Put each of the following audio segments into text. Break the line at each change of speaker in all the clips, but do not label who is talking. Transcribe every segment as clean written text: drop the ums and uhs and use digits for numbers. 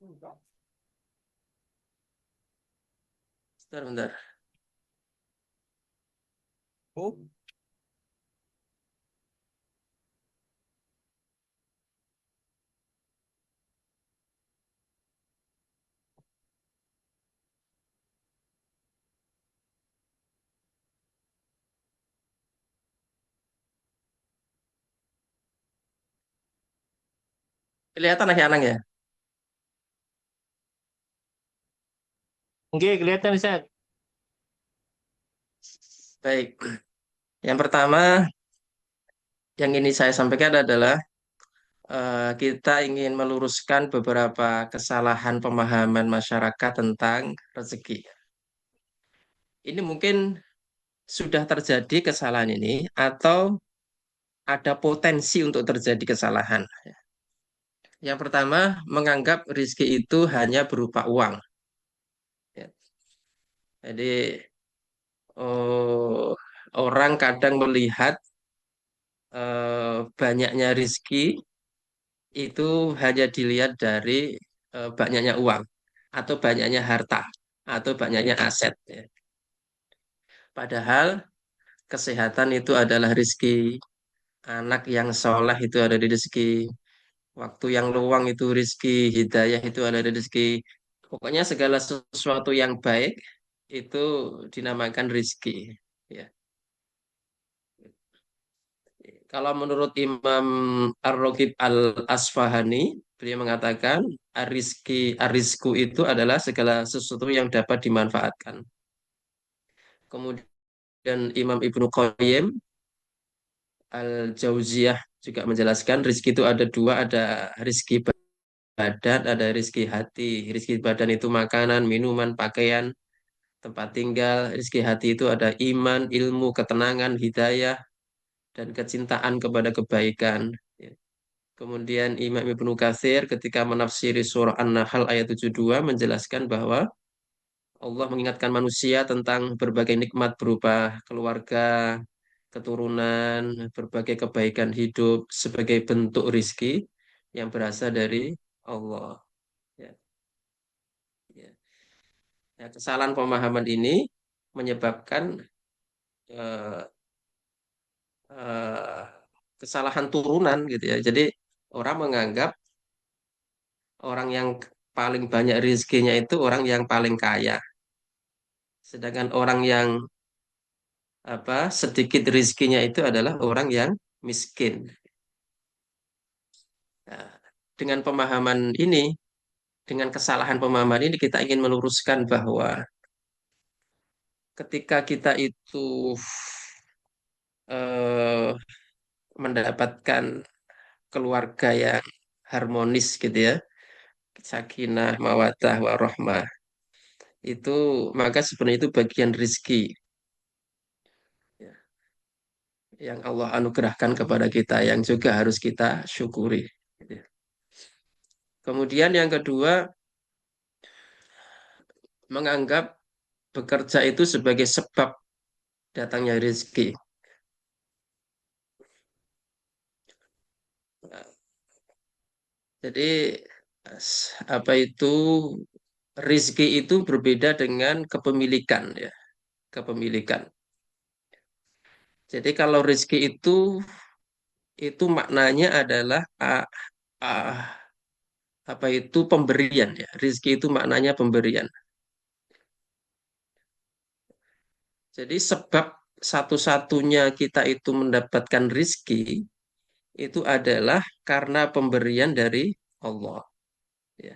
Bentar, bentar. Oh, kelihatan anak ya?
Oke, kelihatan Ustaz.
Baik. Yang pertama yang ini saya sampaikan adalah kita ingin meluruskan beberapa kesalahan pemahaman masyarakat tentang rezeki. Ini mungkin sudah terjadi kesalahan ini atau ada potensi untuk terjadi kesalahan. Yang pertama, menganggap rezeki itu hanya berupa uang. Ya. Jadi oh, orang kadang melihat banyaknya rezeki itu hanya dilihat dari banyaknya uang atau banyaknya harta atau banyaknya aset. Ya. Padahal kesehatan itu adalah rezeki, anak yang soleh itu ada di rezeki, waktu yang luang itu rezeki, hidayah itu ada di rezeki. Pokoknya segala sesuatu yang baik itu dinamakan rezeki. Ya. Kalau menurut Imam Ar-Raghib Al-Asfahani, beliau mengatakan arizku itu adalah segala sesuatu yang dapat dimanfaatkan. Kemudian Imam Ibnu Qayyim Al-Jauziyah juga menjelaskan rizki itu ada dua, ada rizki badan, ada rizki hati. Rizki badan itu makanan, minuman, pakaian, tempat tinggal. Rizki hati itu ada iman, ilmu, ketenangan, hidayah, dan kecintaan kepada kebaikan. Ya. Kemudian Imam Ibnu Katsir ketika menafsiri surah An-Nahl ayat 72 menjelaskan bahwa Allah mengingatkan manusia tentang berbagai nikmat berupa keluarga, keturunan, berbagai kebaikan hidup sebagai bentuk rizki yang berasal dari Allah. Ya, ya. Ya, kesalahan pemahaman ini menyebabkan eh, eh, kesalahan turunan gitu ya. Jadi orang menganggap orang yang paling banyak rizkinya itu orang yang paling kaya. Sedangkan orang yang sedikit rizkinya itu adalah orang yang miskin. Nah, dengan pemahaman ini, dengan kesalahan pemahaman ini kita ingin meluruskan bahwa ketika kita itu eh, mendapatkan keluarga yang harmonis gitu ya, sakinah, mawaddah, warahmah, itu maka sebenarnya itu bagian rizki ya, yang Allah anugerahkan kepada kita yang juga harus kita syukuri. Gitu ya. Kemudian yang kedua, menganggap bekerja itu sebagai sebab datangnya rezeki. Jadi apa itu rezeki itu berbeda dengan kepemilikan ya, kepemilikan. Jadi kalau rezeki itu maknanya adalah ah, apa itu pemberian ya. Rezeki itu maknanya pemberian. Jadi sebab satu-satunya kita itu mendapatkan rezeki itu adalah karena pemberian dari Allah. Ya.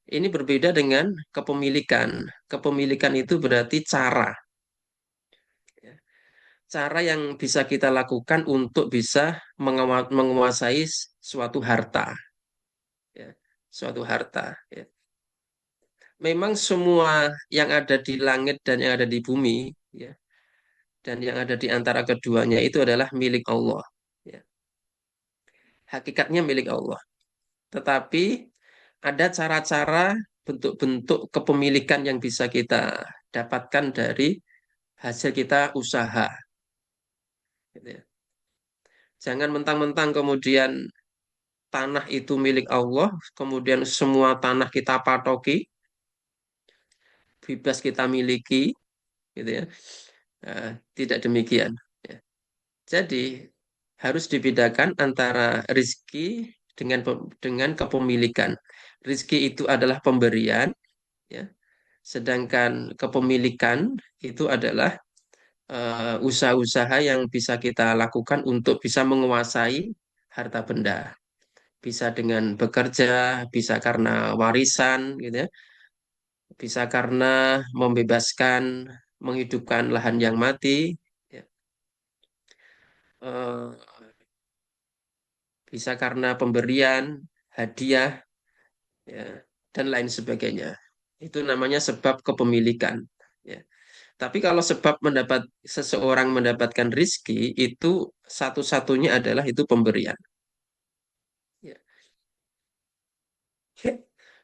Ini berbeda dengan kepemilikan. Kepemilikan itu berarti cara, ya. Cara yang bisa kita lakukan untuk bisa menguasai suatu harta, ya. Suatu harta. Ya. Memang semua yang ada di langit dan yang ada di bumi, ya, dan yang ada di antara keduanya itu adalah milik Allah. Ya. Hakikatnya milik Allah. Tetapi ada cara-cara bentuk-bentuk kepemilikan yang bisa kita dapatkan dari hasil kita usaha. Gitu ya. Jangan mentang-mentang kemudian tanah itu milik Allah, kemudian semua tanah kita patoki, bebas kita miliki, gitu ya. Tidak demikian. Ya. Jadi harus dibedakan antara rizki dengan kepemilikan. Rizki itu adalah pemberian, ya. Sedangkan kepemilikan itu adalah usaha-usaha yang bisa kita lakukan untuk bisa menguasai harta benda. Bisa dengan bekerja, bisa karena warisan, gitu ya. Bisa karena membebaskan, menghidupkan lahan yang mati, ya. Eh, bisa karena pemberian, hadiah, ya, dan lain sebagainya. Itu namanya sebab kepemilikan. Ya. Tapi kalau sebab seseorang mendapatkan rizki itu satu-satunya adalah itu pemberian. Ya.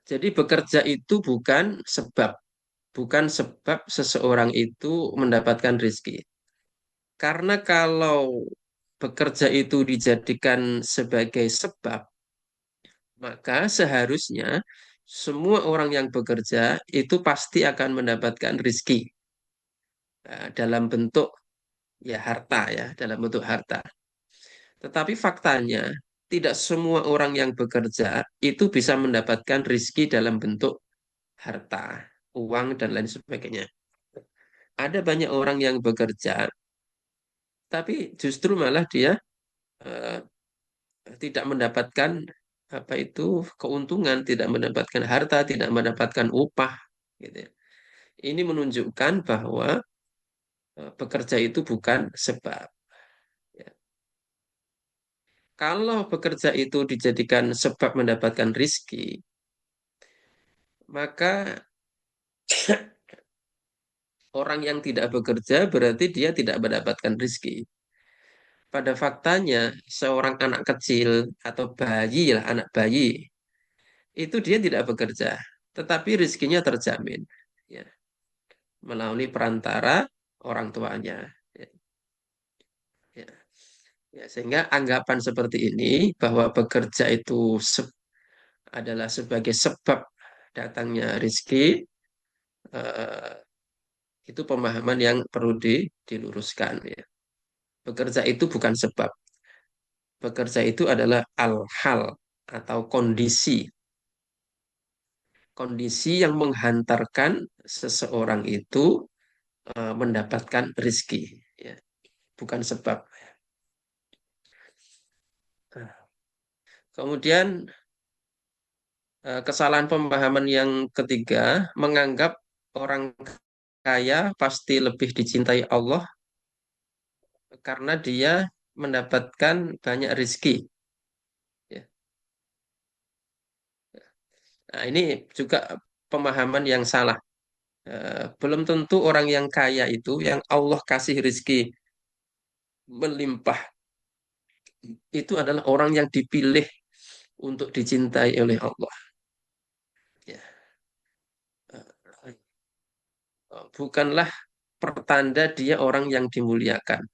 Jadi bekerja itu bukan sebab seseorang itu mendapatkan rizki. Karena kalau bekerja itu dijadikan sebagai sebab, maka seharusnya semua orang yang bekerja itu pasti akan mendapatkan rizki dalam bentuk ya harta ya, dalam bentuk harta. Tetapi faktanya tidak semua orang yang bekerja itu bisa mendapatkan rizki dalam bentuk harta, uang dan lain sebagainya. Ada banyak orang yang bekerja, tapi justru malah dia eh, tidak mendapatkan apa itu keuntungan, tidak mendapatkan harta, tidak mendapatkan upah, gitu ya. Ini menunjukkan bahwa bekerja itu bukan sebab. Ya. Kalau bekerja itu dijadikan sebab mendapatkan rizki, maka orang yang tidak bekerja berarti dia tidak mendapatkan rizki. Pada faktanya, seorang anak kecil atau bayi lah, anak bayi, itu dia tidak bekerja, tetapi rizkinya terjamin. Ya, melalui perantara orang tuanya. Ya, ya. Ya, sehingga anggapan seperti ini bahwa bekerja itu adalah sebagai sebab datangnya rizki, eh, itu pemahaman yang perlu diluruskan. Ya. Bekerja itu bukan sebab. Bekerja itu adalah al-hal atau kondisi. Kondisi yang menghantarkan seseorang itu mendapatkan rizki. Ya. Bukan sebab. Nah, kemudian kesalahan pemahaman yang ketiga, menganggap orang kaya pasti lebih dicintai Allah karena dia mendapatkan banyak rizki. Ya. Nah, ini juga pemahaman yang salah. Belum tentu orang yang kaya itu, yang Allah kasih rizki melimpah, itu adalah orang yang dipilih untuk dicintai oleh Allah. Ya. Bukanlah pertanda dia orang yang dimuliakan.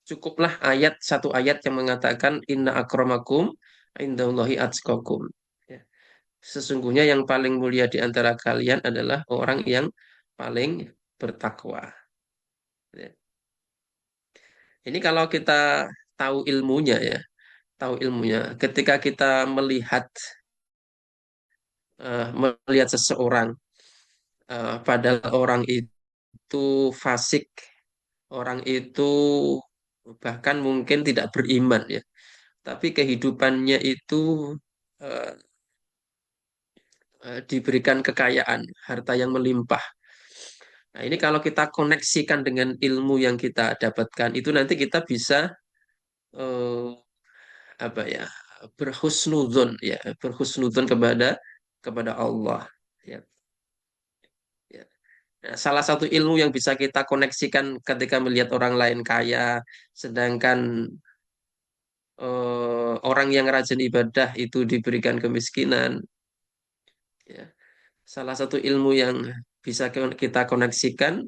Cukuplah satu ayat yang mengatakan inna akramakum indallahi atqakum. Ya. Sesungguhnya yang paling mulia di antara kalian adalah orang yang paling bertakwa. Ya. Ini kalau kita tahu ilmunya ya, tahu ilmunya. Ketika kita melihat seseorang, padahal orang itu fasik, orang itu bahkan mungkin tidak beriman ya, tapi kehidupannya itu eh, diberikan kekayaan, harta yang melimpah. Nah, ini kalau kita koneksikan dengan ilmu yang kita dapatkan, itu nanti kita bisa eh, apa ya, berhusnuzon ya, berhusnuzon kepada Allah. Ya, ya. Nah, salah satu ilmu yang bisa kita koneksikan ketika melihat orang lain kaya, sedangkan orang yang rajin ibadah itu diberikan kemiskinan. Ya. Salah satu ilmu yang bisa kita koneksikan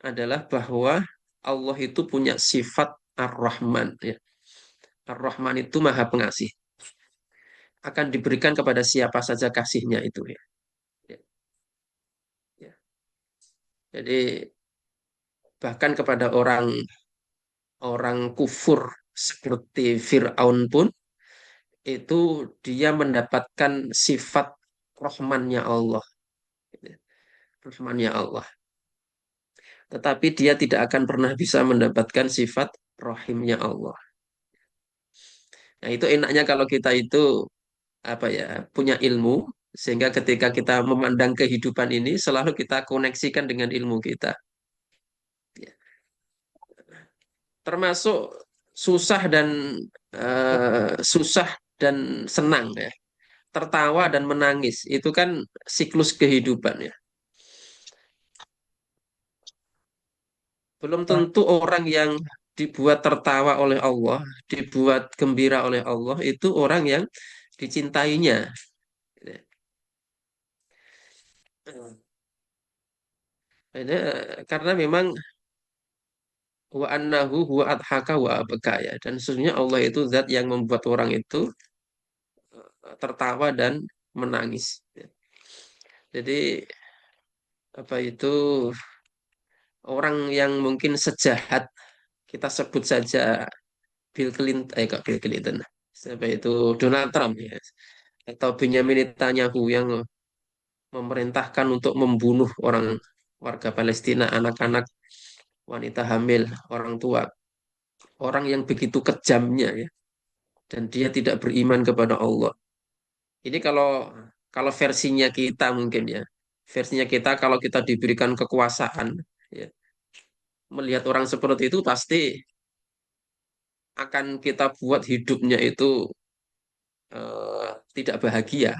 adalah bahwa Allah itu punya sifat Ar-Rahman ya. Ar-Rahman itu Maha Pengasih. Akan diberikan kepada siapa saja kasihnya itu ya. Ya, ya. Jadi bahkan kepada orang orang kufur seperti Fir'aun pun itu dia mendapatkan sifat Rahmannya Allah. Rahmannya Allah. Tetapi dia tidak akan pernah bisa mendapatkan sifat Rahimnya Allah. Nah, itu enaknya kalau kita itu apa ya, punya ilmu sehingga ketika kita memandang kehidupan ini selalu kita koneksikan dengan ilmu kita. Ya. Termasuk susah dan susah dan senang ya. Tertawa dan menangis itu kan siklus kehidupan ya. Belum tentu orang yang dibuat tertawa oleh Allah, dibuat gembira oleh Allah itu orang yang dicintainya. Karena memang wa annahu huwa adhaka wa abka ya. Dan sesungguhnya Allah itu zat yang membuat orang itu tertawa dan menangis. Ya. Jadi apa itu orang yang mungkin sejahat kita sebut saja Bill Clinton, kok Bill Clinton, siapa itu Donald Trump ya, atau Benjamin Netanyahu yang memerintahkan untuk membunuh orang warga Palestina, anak-anak, wanita hamil, orang tua, orang yang begitu kejamnya ya, dan dia tidak beriman kepada Allah. Ini kalau kalau versinya kita mungkin ya, versinya kita kalau kita diberikan kekuasaan, ya, melihat orang seperti itu pasti akan kita buat hidupnya itu tidak bahagia.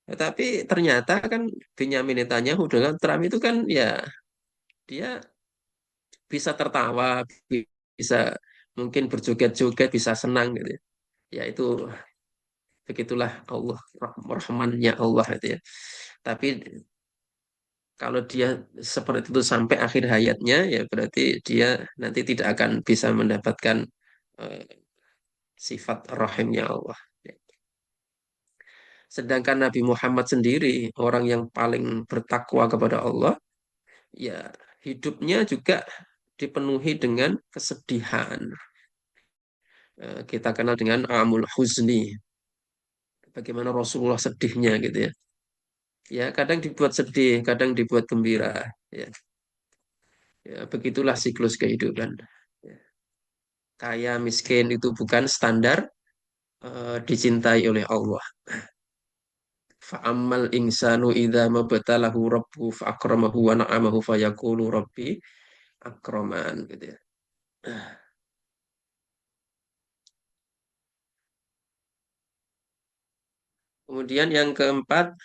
Tetapi ternyata kan Benyamin Netanyahu dengan Trump itu kan ya dia bisa tertawa, bisa mungkin berjoget-joget, bisa senang gitu ya. Ya itu begitulah Allah, rahmannya Allah itu ya. Tapi kalau dia seperti itu sampai akhir hayatnya, ya berarti dia nanti tidak akan bisa mendapatkan eh, sifat rahimnya Allah. Sedangkan Nabi Muhammad sendiri, orang yang paling bertakwa kepada Allah, ya hidupnya juga dipenuhi dengan kesedihan. Kita kenal dengan Amul Huzni, bagaimana Rasulullah sedihnya gitu ya. Ya kadang dibuat sedih, kadang dibuat gembira. Ya, ya begitulah siklus kehidupan. Ya. Kaya miskin itu bukan standar dicintai oleh Allah. Fa'ammal insanu idza mabtalahu rabbuhu fa'akramahu wa na'amahu fayaqulu rabbi akraman gitu ya. Kemudian yang keempat,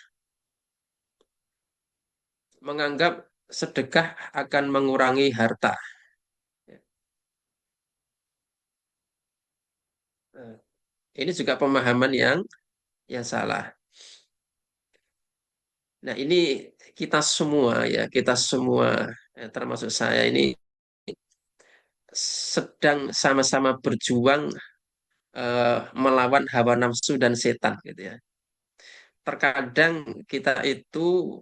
menganggap sedekah akan mengurangi harta. Nah, ini juga pemahaman yang salah. Nah, ini kita semua ya, kita semua termasuk saya ini sedang sama-sama berjuang melawan hawa nafsu dan setan gitu ya. Terkadang kita itu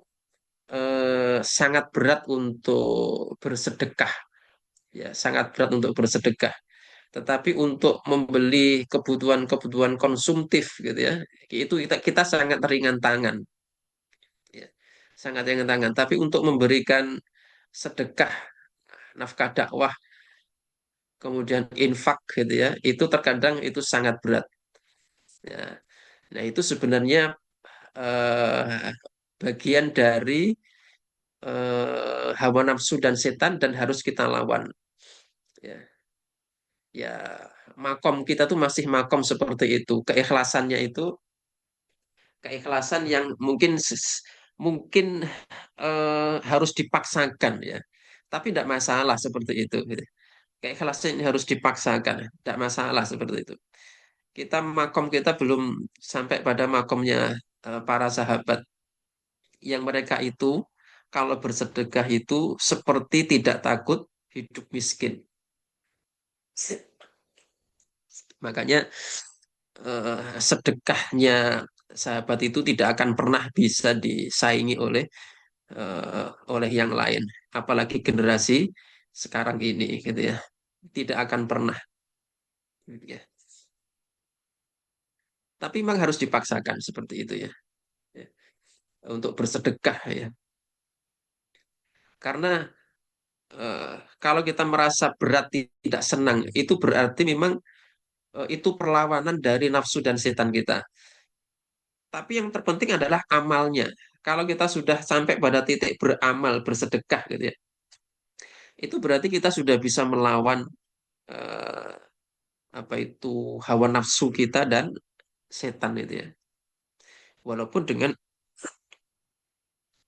sangat berat untuk bersedekah, ya, sangat berat untuk bersedekah. Tetapi untuk membeli kebutuhan-kebutuhan konsumtif gitu ya, itu kita sangat ringan tangan, ya, sangat ringan tangan. Tapi untuk memberikan sedekah, nafkah dakwah, kemudian infak gitu ya, itu terkadang itu sangat berat. Ya. Nah itu sebenarnya bagian dari hawa nafsu dan setan dan harus kita lawan. Ya, ya makom kita tuh masih makom seperti itu. Keikhlasannya itu keikhlasan yang mungkin harus dipaksakan ya. Tapi tidak masalah seperti itu. Gitu. Keikhlasan ini harus dipaksakan, tidak masalah seperti itu. Kita belum sampai pada makomnya para sahabat yang mereka itu kalau bersedekah itu seperti tidak takut hidup miskin. Makanya sedekahnya sahabat itu tidak akan pernah bisa disaingi oleh yang lain, apalagi generasi sekarang ini, gitu ya. Tidak akan pernah, gitu ya. Tapi memang harus dipaksakan seperti itu ya, ya, untuk bersedekah ya. Karena eh, kalau kita merasa berat tidak senang, itu berarti memang itu perlawanan dari nafsu dan setan kita. Tapi yang terpenting adalah amalnya. Kalau kita sudah sampai pada titik beramal, bersedekah gitu ya, itu berarti kita sudah bisa melawan eh, apa itu hawa nafsu kita dan setan itu ya. Walaupun dengan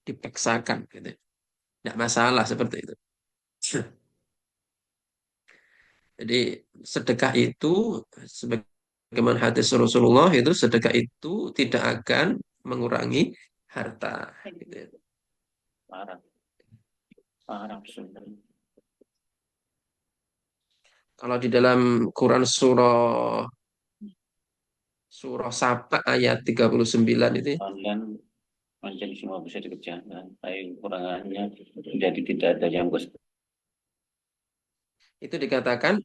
dipaksakan gitu. Tidak masalah seperti itu. Jadi sedekah itu sebagaimana hadis Rasulullah itu sedekah itu tidak akan mengurangi harta. Gitu ya.
Parah, parah sudah.
Kalau di dalam Quran surah surah Saba ayat 39 itu
Kalian menjadi semua bisa dikerjakan. Tapi kekurangannya jadi tidak ada yang bos.
itu dikatakan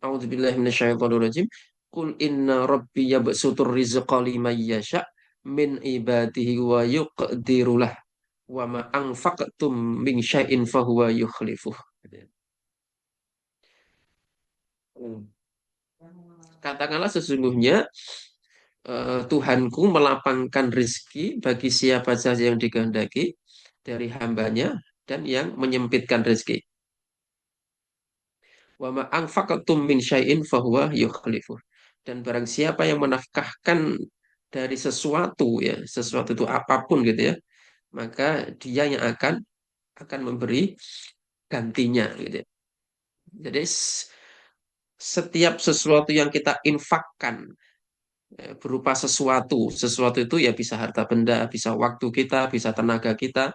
A'udzubillahi minasyaitonirrajim. Qul inna rabbi yabsutur rizqa liman yasha min ibadihi wa yuqdiru lah wa ma anfaqtum min syai'in fahuwa yukhlifuh. Hmm. Katakanlah sesungguhnya Tuhanku melapangkan rizki bagi siapa saja yang dikehendaki dari hambanya dan yang menyempitkan rizki. Wa ma anfaqtum min syai'in fahuwa yukhlifuh. Dan barang siapa yang menafkahkan dari sesuatu ya, sesuatu itu apapun gitu ya, maka dia yang akan memberi gantinya gitu ya. Jadi setiap sesuatu yang kita infakkan berupa sesuatu, sesuatu itu ya bisa harta benda, bisa waktu kita, bisa tenaga kita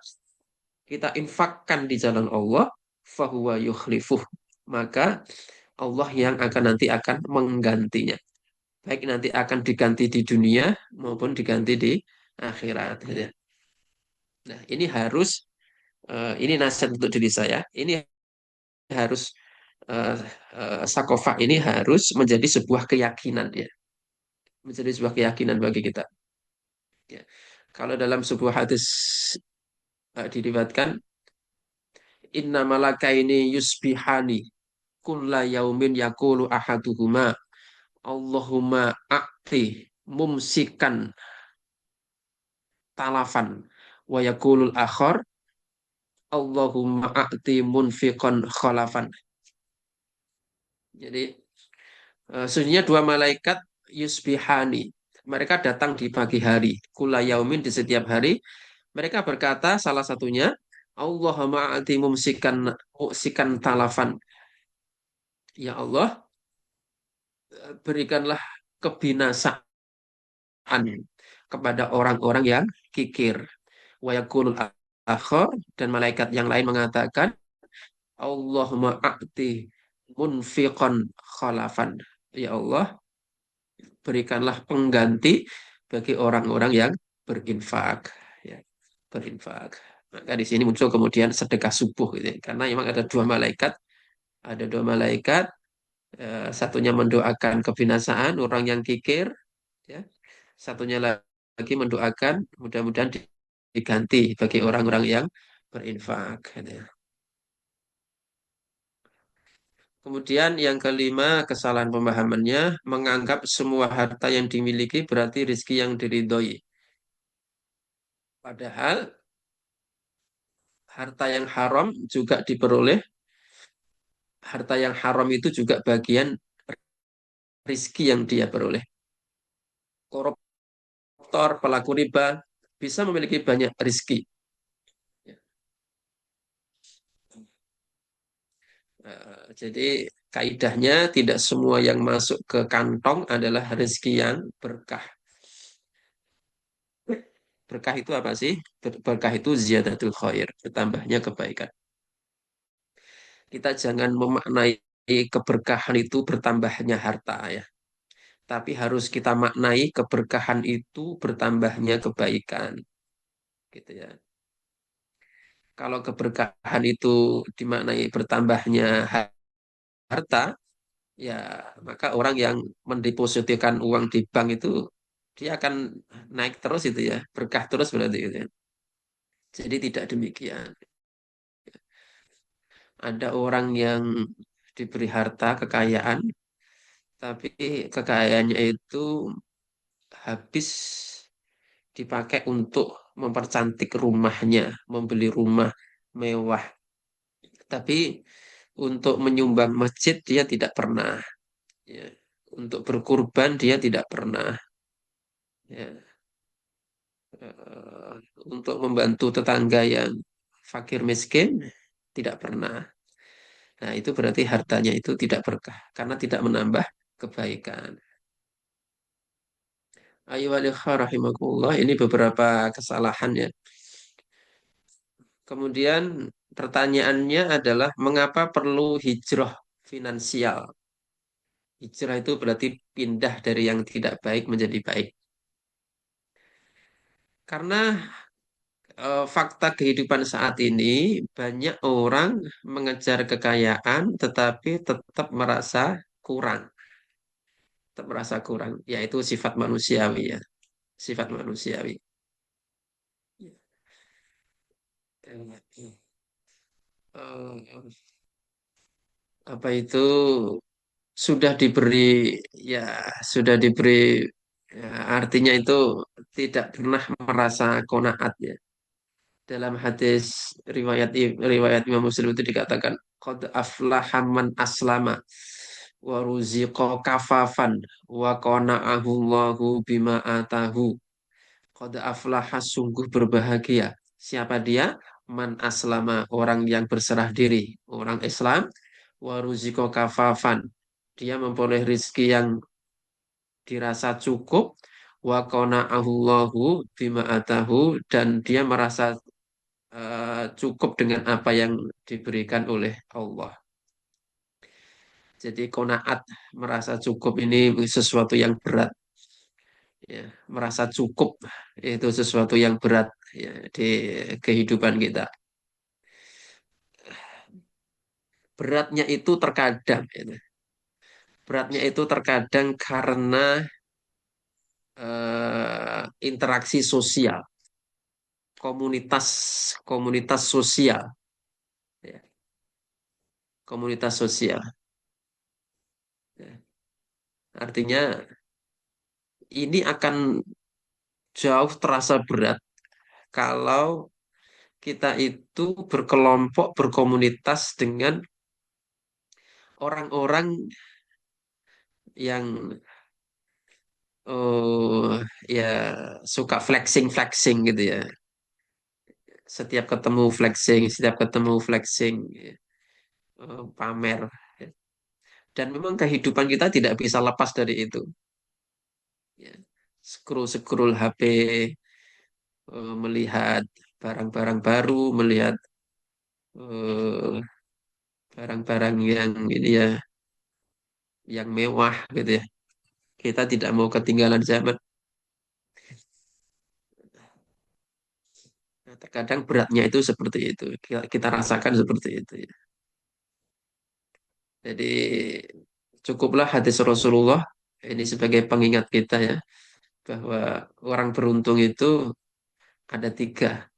infakkan di jalan Allah, fahuwa yukhlifuh. Maka Allah yang akan menggantinya. Baik nanti akan diganti di dunia maupun diganti di akhirat. Gitu ya. Nah, ini harus ini nasihat untuk diri saya. Ini harus eh, sakofa ini harus menjadi sebuah keyakinan ya, menjadi sebuah keyakinan bagi kita. Ya. Kalau dalam sebuah hadis diriwayatkan, inna malakaini yusbihani kulla yaumin yaqulu ahaduhuma Allahumma a'ti mumsikan talafan wa yaqulul akhar Allahumma a'ti munfiqan khalafan. Jadi sesungguhnya dua malaikat yusbihani. Mereka datang di pagi hari. Kula yaumin di setiap hari. Mereka berkata salah satunya, Allahumma a'ti mumsikan talafan. Ya Allah, berikanlah kebinasaan kepada orang-orang yang kikir. Wa yaqulul akhar dan malaikat yang lain mengatakan, Allahumma a'ti munfiqan khalafan. Ya Allah, berikanlah pengganti bagi orang-orang yang berinfak. Ya, berinfak. Maka di sini muncul kemudian sedekah subuh gitu ya. Karena memang ada dua malaikat, satunya mendoakan kebinasaan orang yang kikir, ya. Satunya lagi mendoakan mudah-mudahan diganti bagi orang-orang yang berinfak. Gitu ya. Kemudian yang kelima, kesalahan pemahamannya menganggap semua harta yang dimiliki berarti rezeki yang diridhoi. Padahal harta yang haram juga diperoleh, harta yang haram itu juga bagian rizki yang dia peroleh. Koruptor, pelaku riba bisa memiliki banyak rizki. Jadi kaidahnya tidak semua yang masuk ke kantong adalah rezeki yang berkah. Berkah itu apa sih? Berkah itu ziyadatul khair, bertambahnya kebaikan. Kita jangan memaknai keberkahan itu bertambahnya harta ya. Tapi harus kita maknai keberkahan itu bertambahnya kebaikan, gitu ya. Kalau keberkahan itu dimaknai bertambahnya harta, ya maka orang yang mendepositikan uang di bank itu dia akan naik terus itu ya, berkah terus berarti gitu ya. Jadi tidak demikian. Ada orang yang diberi harta, kekayaan, tapi kekayaannya itu habis dipakai untuk mempercantik rumahnya, membeli rumah mewah. Tapi untuk menyumbang masjid dia tidak pernah. Ya. Untuk berkurban dia tidak pernah. Ya. Eh, untuk membantu tetangga yang fakir miskin tidak pernah. Nah, itu berarti hartanya itu tidak berkah karena tidak menambah kebaikan. Ayo rahimakumullah, ini beberapa kesalahan ya. Kemudian pertanyaannya adalah mengapa perlu hijrah finansial? Hijrah itu berarti pindah dari yang tidak baik menjadi baik. Karena fakta kehidupan saat ini banyak orang mengejar kekayaan tetapi tetap merasa kurang, tetap merasa kurang, yaitu sifat manusiawi ya, sifat manusiawi. Eh, apa itu sudah diberi ya sudah diberi ya, artinya itu tidak pernah merasa qanaat ya. Dalam hadis riwayat Imam Muslim itu dikatakan qad aflaha man aslama wa ruziqa kafafan wa qana'ahu Allahu bima atahu. Qad aflaha sungguh berbahagia. Siapa dia? Man aslama, orang yang berserah diri, orang Islam. Wa ruziqa kafafan. Dia memperoleh rizki yang dirasa cukup. Wa qana'ahu Allahu bima atahu, dan dia merasa cukup dengan apa yang diberikan oleh Allah. Jadi konaat merasa cukup ini sesuatu yang berat, ya. Merasa cukup itu sesuatu yang berat ya, di kehidupan kita. Beratnya itu terkadang, gitu. Beratnya itu terkadang karena interaksi sosial, komunitas komunitas sosial, ya. Komunitas sosial. Ya. Artinya ini akan jauh terasa berat kalau kita itu berkelompok, berkomunitas dengan orang-orang yang ya suka flexing-flexing gitu ya. Setiap ketemu flexing, ya, pamer. Ya. Dan memang kehidupan kita tidak bisa lepas dari itu. Ya. Scroll-scroll HP, melihat barang-barang baru, melihat eh, barang-barang yang ini ya, yang mewah gitu ya. Kita tidak mau ketinggalan zaman. Nah, terkadang beratnya itu seperti itu. Kita rasakan seperti itu ya. Jadi cukuplah hadis Rasulullah ini sebagai pengingat kita ya bahwa orang beruntung itu ada tiga.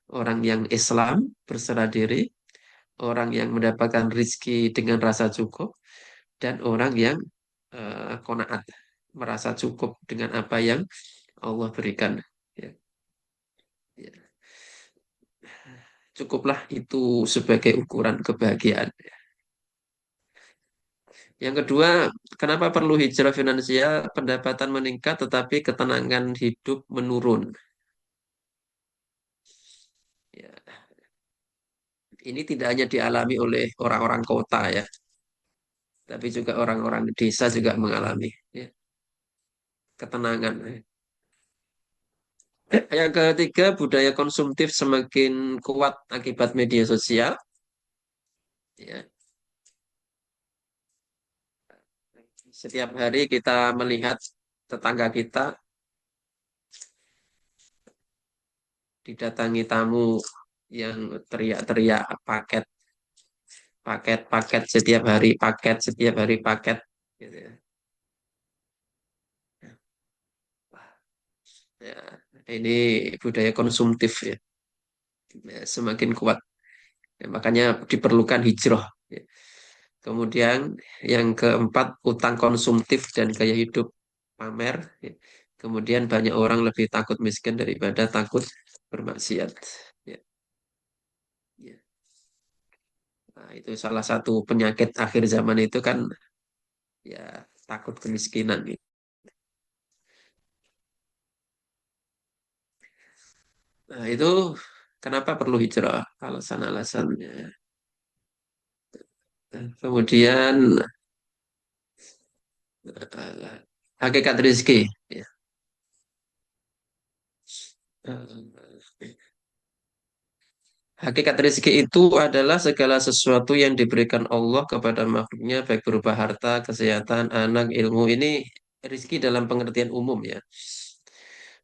Orang yang Islam berserah diri, orang yang mendapatkan rizki dengan rasa cukup, dan orang yang qanaat, merasa cukup dengan apa yang Allah berikan. Ya, ya. Cukuplah itu sebagai ukuran kebahagiaan. Yang kedua, kenapa perlu hijrah finansial? Pendapatan meningkat tetapi ketenangan hidup menurun. Ya, ini tidak hanya dialami oleh orang-orang kota ya, tapi juga orang-orang desa juga mengalami ya, ketenangan. Yang ketiga, budaya konsumtif semakin kuat akibat media sosial. Ya. Setiap hari kita melihat tetangga kita didatangi tamu yang teriak-teriak paket, paket, paket setiap hari, paket setiap hari, paket. Gitu ya. Ya, ini budaya konsumtif ya. Ya, semakin kuat. Ya, makanya diperlukan hijrah. Ya. Kemudian yang keempat, utang konsumtif dan gaya hidup pamer. Ya. Kemudian banyak orang lebih takut miskin daripada takut bermaksiat. Ya. Ya. Nah, itu salah satu penyakit akhir zaman itu kan ya takut kemiskinan. Gitu. Nah, itu kenapa perlu hijrah? Alasan-alasannya. Kemudian hakikat rezeki. Ya. Hakikat rezeki itu adalah segala sesuatu yang diberikan Allah kepada makhluknya, baik berupa harta, kesehatan, anak, ilmu. Ini rezeki dalam pengertian umum ya.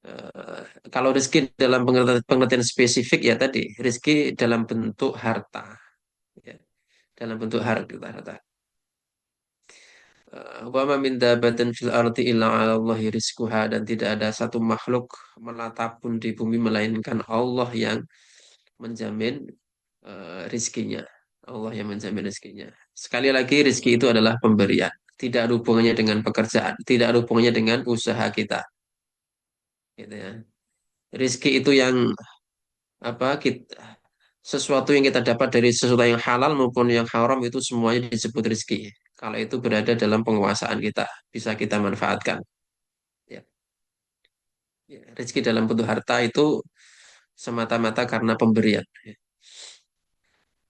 Eh, Kalau rezeki dalam pengertian spesifik ya tadi, rezeki dalam bentuk harta. Ya. Dalam bentuk harta. Wa ma min dabatin fil ardi illa 'ala Allahi rizquha, dan tidak ada satu makhluk melata pun di bumi melainkan Allah yang menjamin rizkinya. Allah yang menjamin rizkinya. Sekali lagi rizki itu adalah pemberian. Tidak ada hubungannya dengan pekerjaan. Tidak ada hubungannya dengan usaha kita. Gitu ya. Rizki itu yang apa kita, sesuatu yang kita dapat dari sesuatu yang halal maupun yang haram itu semuanya disebut rizki. Kalau itu berada dalam penguasaan kita, bisa kita manfaatkan. Ya. Ya, rezeki dalam bentuk harta itu semata-mata karena pemberian. Ya.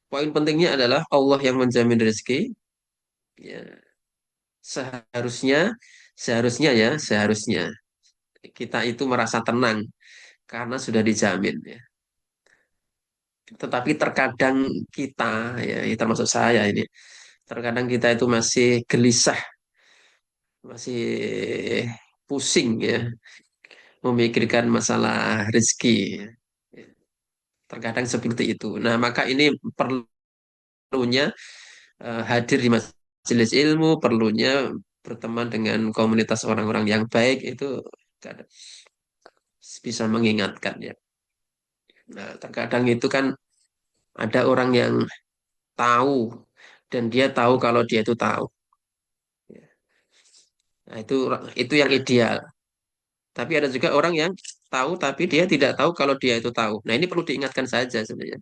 Poin pentingnya adalah Allah yang menjamin rezeki. Ya, seharusnya, seharusnya kita itu merasa tenang karena sudah dijamin. Ya. Tetapi terkadang kita, ya, termasuk saya ini, terkadang kita itu masih gelisah, masih pusing ya, memikirkan masalah rezeki. Ya. Terkadang seperti itu. Nah, maka ini perlunya hadir di majelis ilmu, perlunya berteman dengan komunitas orang-orang yang baik itu bisa mengingatkan ya. Nah, terkadang itu kan ada orang yang tahu dan dia tahu kalau dia itu tahu. Nah, itu yang ideal. Tapi ada juga orang yang tahu tapi dia tidak tahu kalau dia itu tahu. Nah, ini perlu diingatkan saja sebenarnya.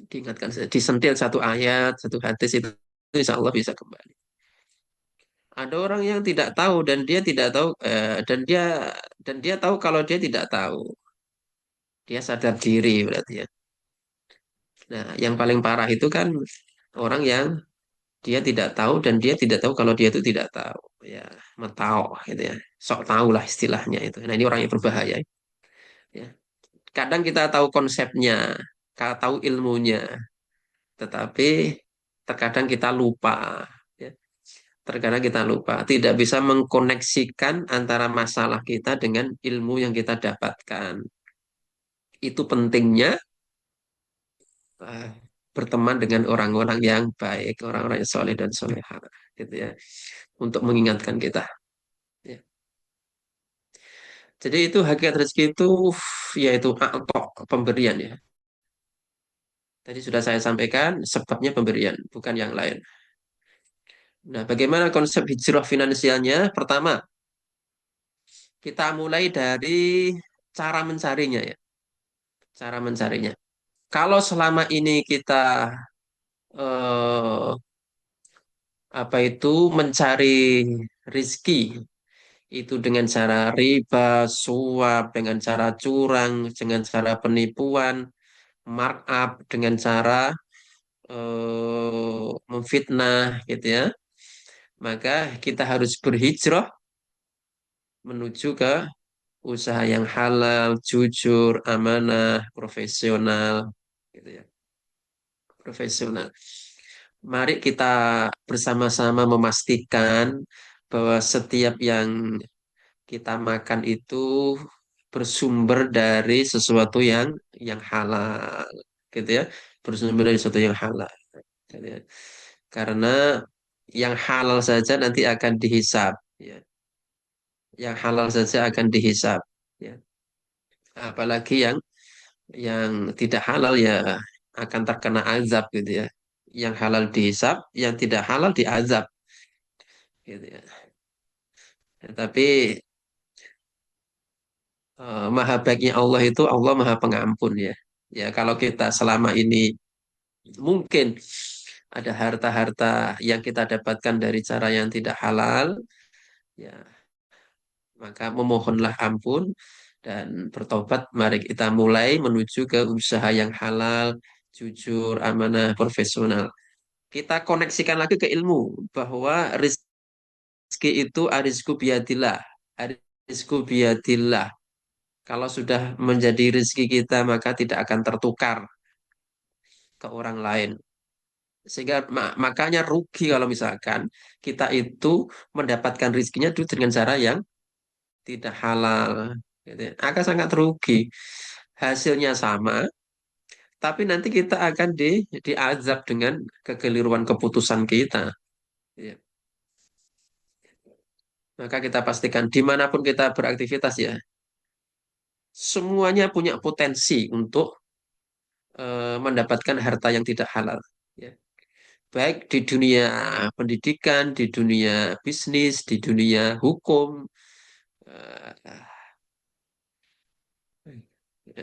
Diingatkan saja, disentil satu ayat, satu hadis itu insya Allah bisa kembali. Ada orang yang tidak tahu dan dia tidak tahu dan dia tahu kalau dia tidak tahu. Dia sadar diri berarti ya. Nah, yang paling parah itu kan orang yang dia tidak tahu dan dia tidak tahu kalau dia itu tidak tahu. Ya, mentau gitu ya. Sok tahu lah istilahnya itu. Nah, ini orang yang berbahaya ya. Kadang kita tahu konsepnya, kita tahu ilmunya, tetapi terkadang kita lupa ya. Terkadang kita lupa, tidak bisa mengkoneksikan antara masalah kita dengan ilmu yang kita dapatkan. Itu pentingnya eh, berteman dengan orang-orang yang baik, orang-orang yang soleh dan soleha, gitu ya, untuk mengingatkan kita. Ya. Jadi itu hakikat rezeki itu yaitu atok pemberian ya. Tadi sudah saya sampaikan sebabnya pemberian, bukan yang lain. Nah, bagaimana konsep hijrah finansialnya? Pertama, kita mulai dari cara mencarinya ya, cara mencarinya. Kalau selama ini kita eh, apa itu mencari rizki itu dengan cara riba, suap, dengan cara curang, dengan cara penipuan, markup, dengan cara memfitnah, gitu ya. Maka kita harus berhijrah menuju ke usaha yang halal, jujur, amanah, profesional, gitu ya. Profesional. Mari kita bersama-sama memastikan bahwa setiap yang kita makan itu bersumber dari sesuatu yang halal, gitu ya, bersumber dari sesuatu yang halal, gitu ya. Karena yang halal saja nanti akan dihisap, ya. Yang halal saja akan dihisap, ya. Apalagi yang tidak halal ya akan terkena azab, gitu ya. Yang halal dihisap, yang tidak halal diazab, gitu ya. Tapi maha baiknya Allah itu Allah maha pengampun, ya. Ya kalau kita selama ini mungkin ada harta-harta yang kita dapatkan dari cara yang tidak halal, ya maka memohonlah ampun dan bertobat. Mari kita mulai menuju ke usaha yang halal, jujur, amanah, profesional. Kita koneksikan lagi ke ilmu bahwa rizki itu arizku biadillah, arizku biadillah. Kalau sudah menjadi rezeki kita maka tidak akan tertukar ke orang lain. Sehingga makanya rugi kalau misalkan kita itu mendapatkan rezekinya itu dengan cara yang tidak halal. Gitu ya. Akan sangat rugi. Hasilnya sama, tapi nanti kita akan diazab dengan kekeliruan keputusan kita. Ya. Maka kita pastikan dimanapun kita beraktivitas ya, semuanya punya potensi untuk mendapatkan harta yang tidak halal. Ya. Baik di dunia pendidikan, di dunia bisnis, di dunia hukum, eh,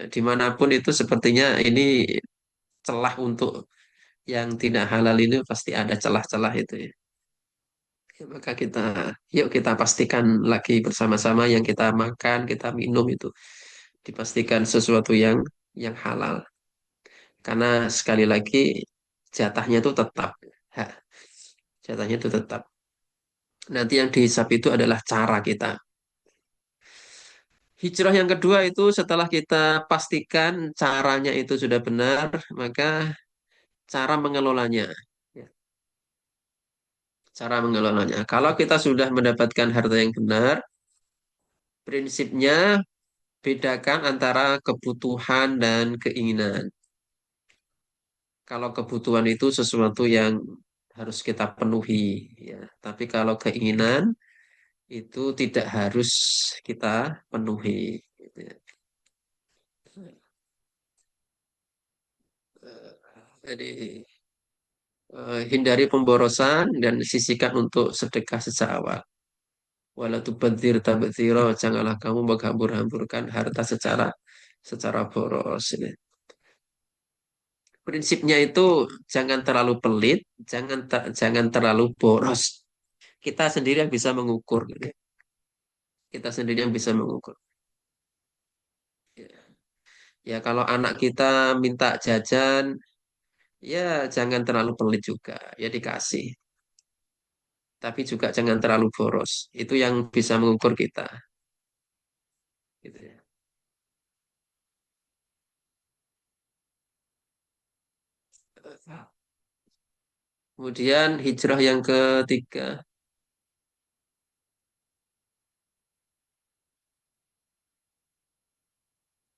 dimanapun itu sepertinya ini celah untuk yang tidak halal ini pasti ada celah-celah itu ya. Ya, maka yuk kita pastikan lagi bersama-sama yang kita makan, kita minum itu dipastikan sesuatu yang halal. Karena sekali lagi jatahnya itu tetap, ha, jatahnya itu tetap. Nanti yang dihisap itu adalah cara kita. Hijrah yang kedua itu setelah kita pastikan caranya itu sudah benar, maka cara mengelolanya. Ya, cara mengelolanya. Kalau kita sudah mendapatkan harta yang benar, prinsipnya bedakan antara kebutuhan dan keinginan. Kalau kebutuhan itu sesuatu yang harus kita penuhi, ya. Tapi kalau keinginan itu tidak harus kita penuhi. Gitu ya. Jadi hindari pemborosan dan sisihkan untuk sedekah sejak awal. Wala tubadzir tabdzira, janganlah kamu menghambur-hamburkan harta secara boros ini. Prinsipnya itu jangan terlalu pelit, jangan terlalu boros. Kita sendiri yang bisa mengukur, gitu. Kita sendiri yang bisa mengukur. Ya, ya, kalau anak kita minta jajan, ya jangan terlalu pelit juga, ya dikasih. Tapi juga jangan terlalu boros. Itu yang bisa mengukur kita, gitu ya. Kemudian hijrah yang ketiga,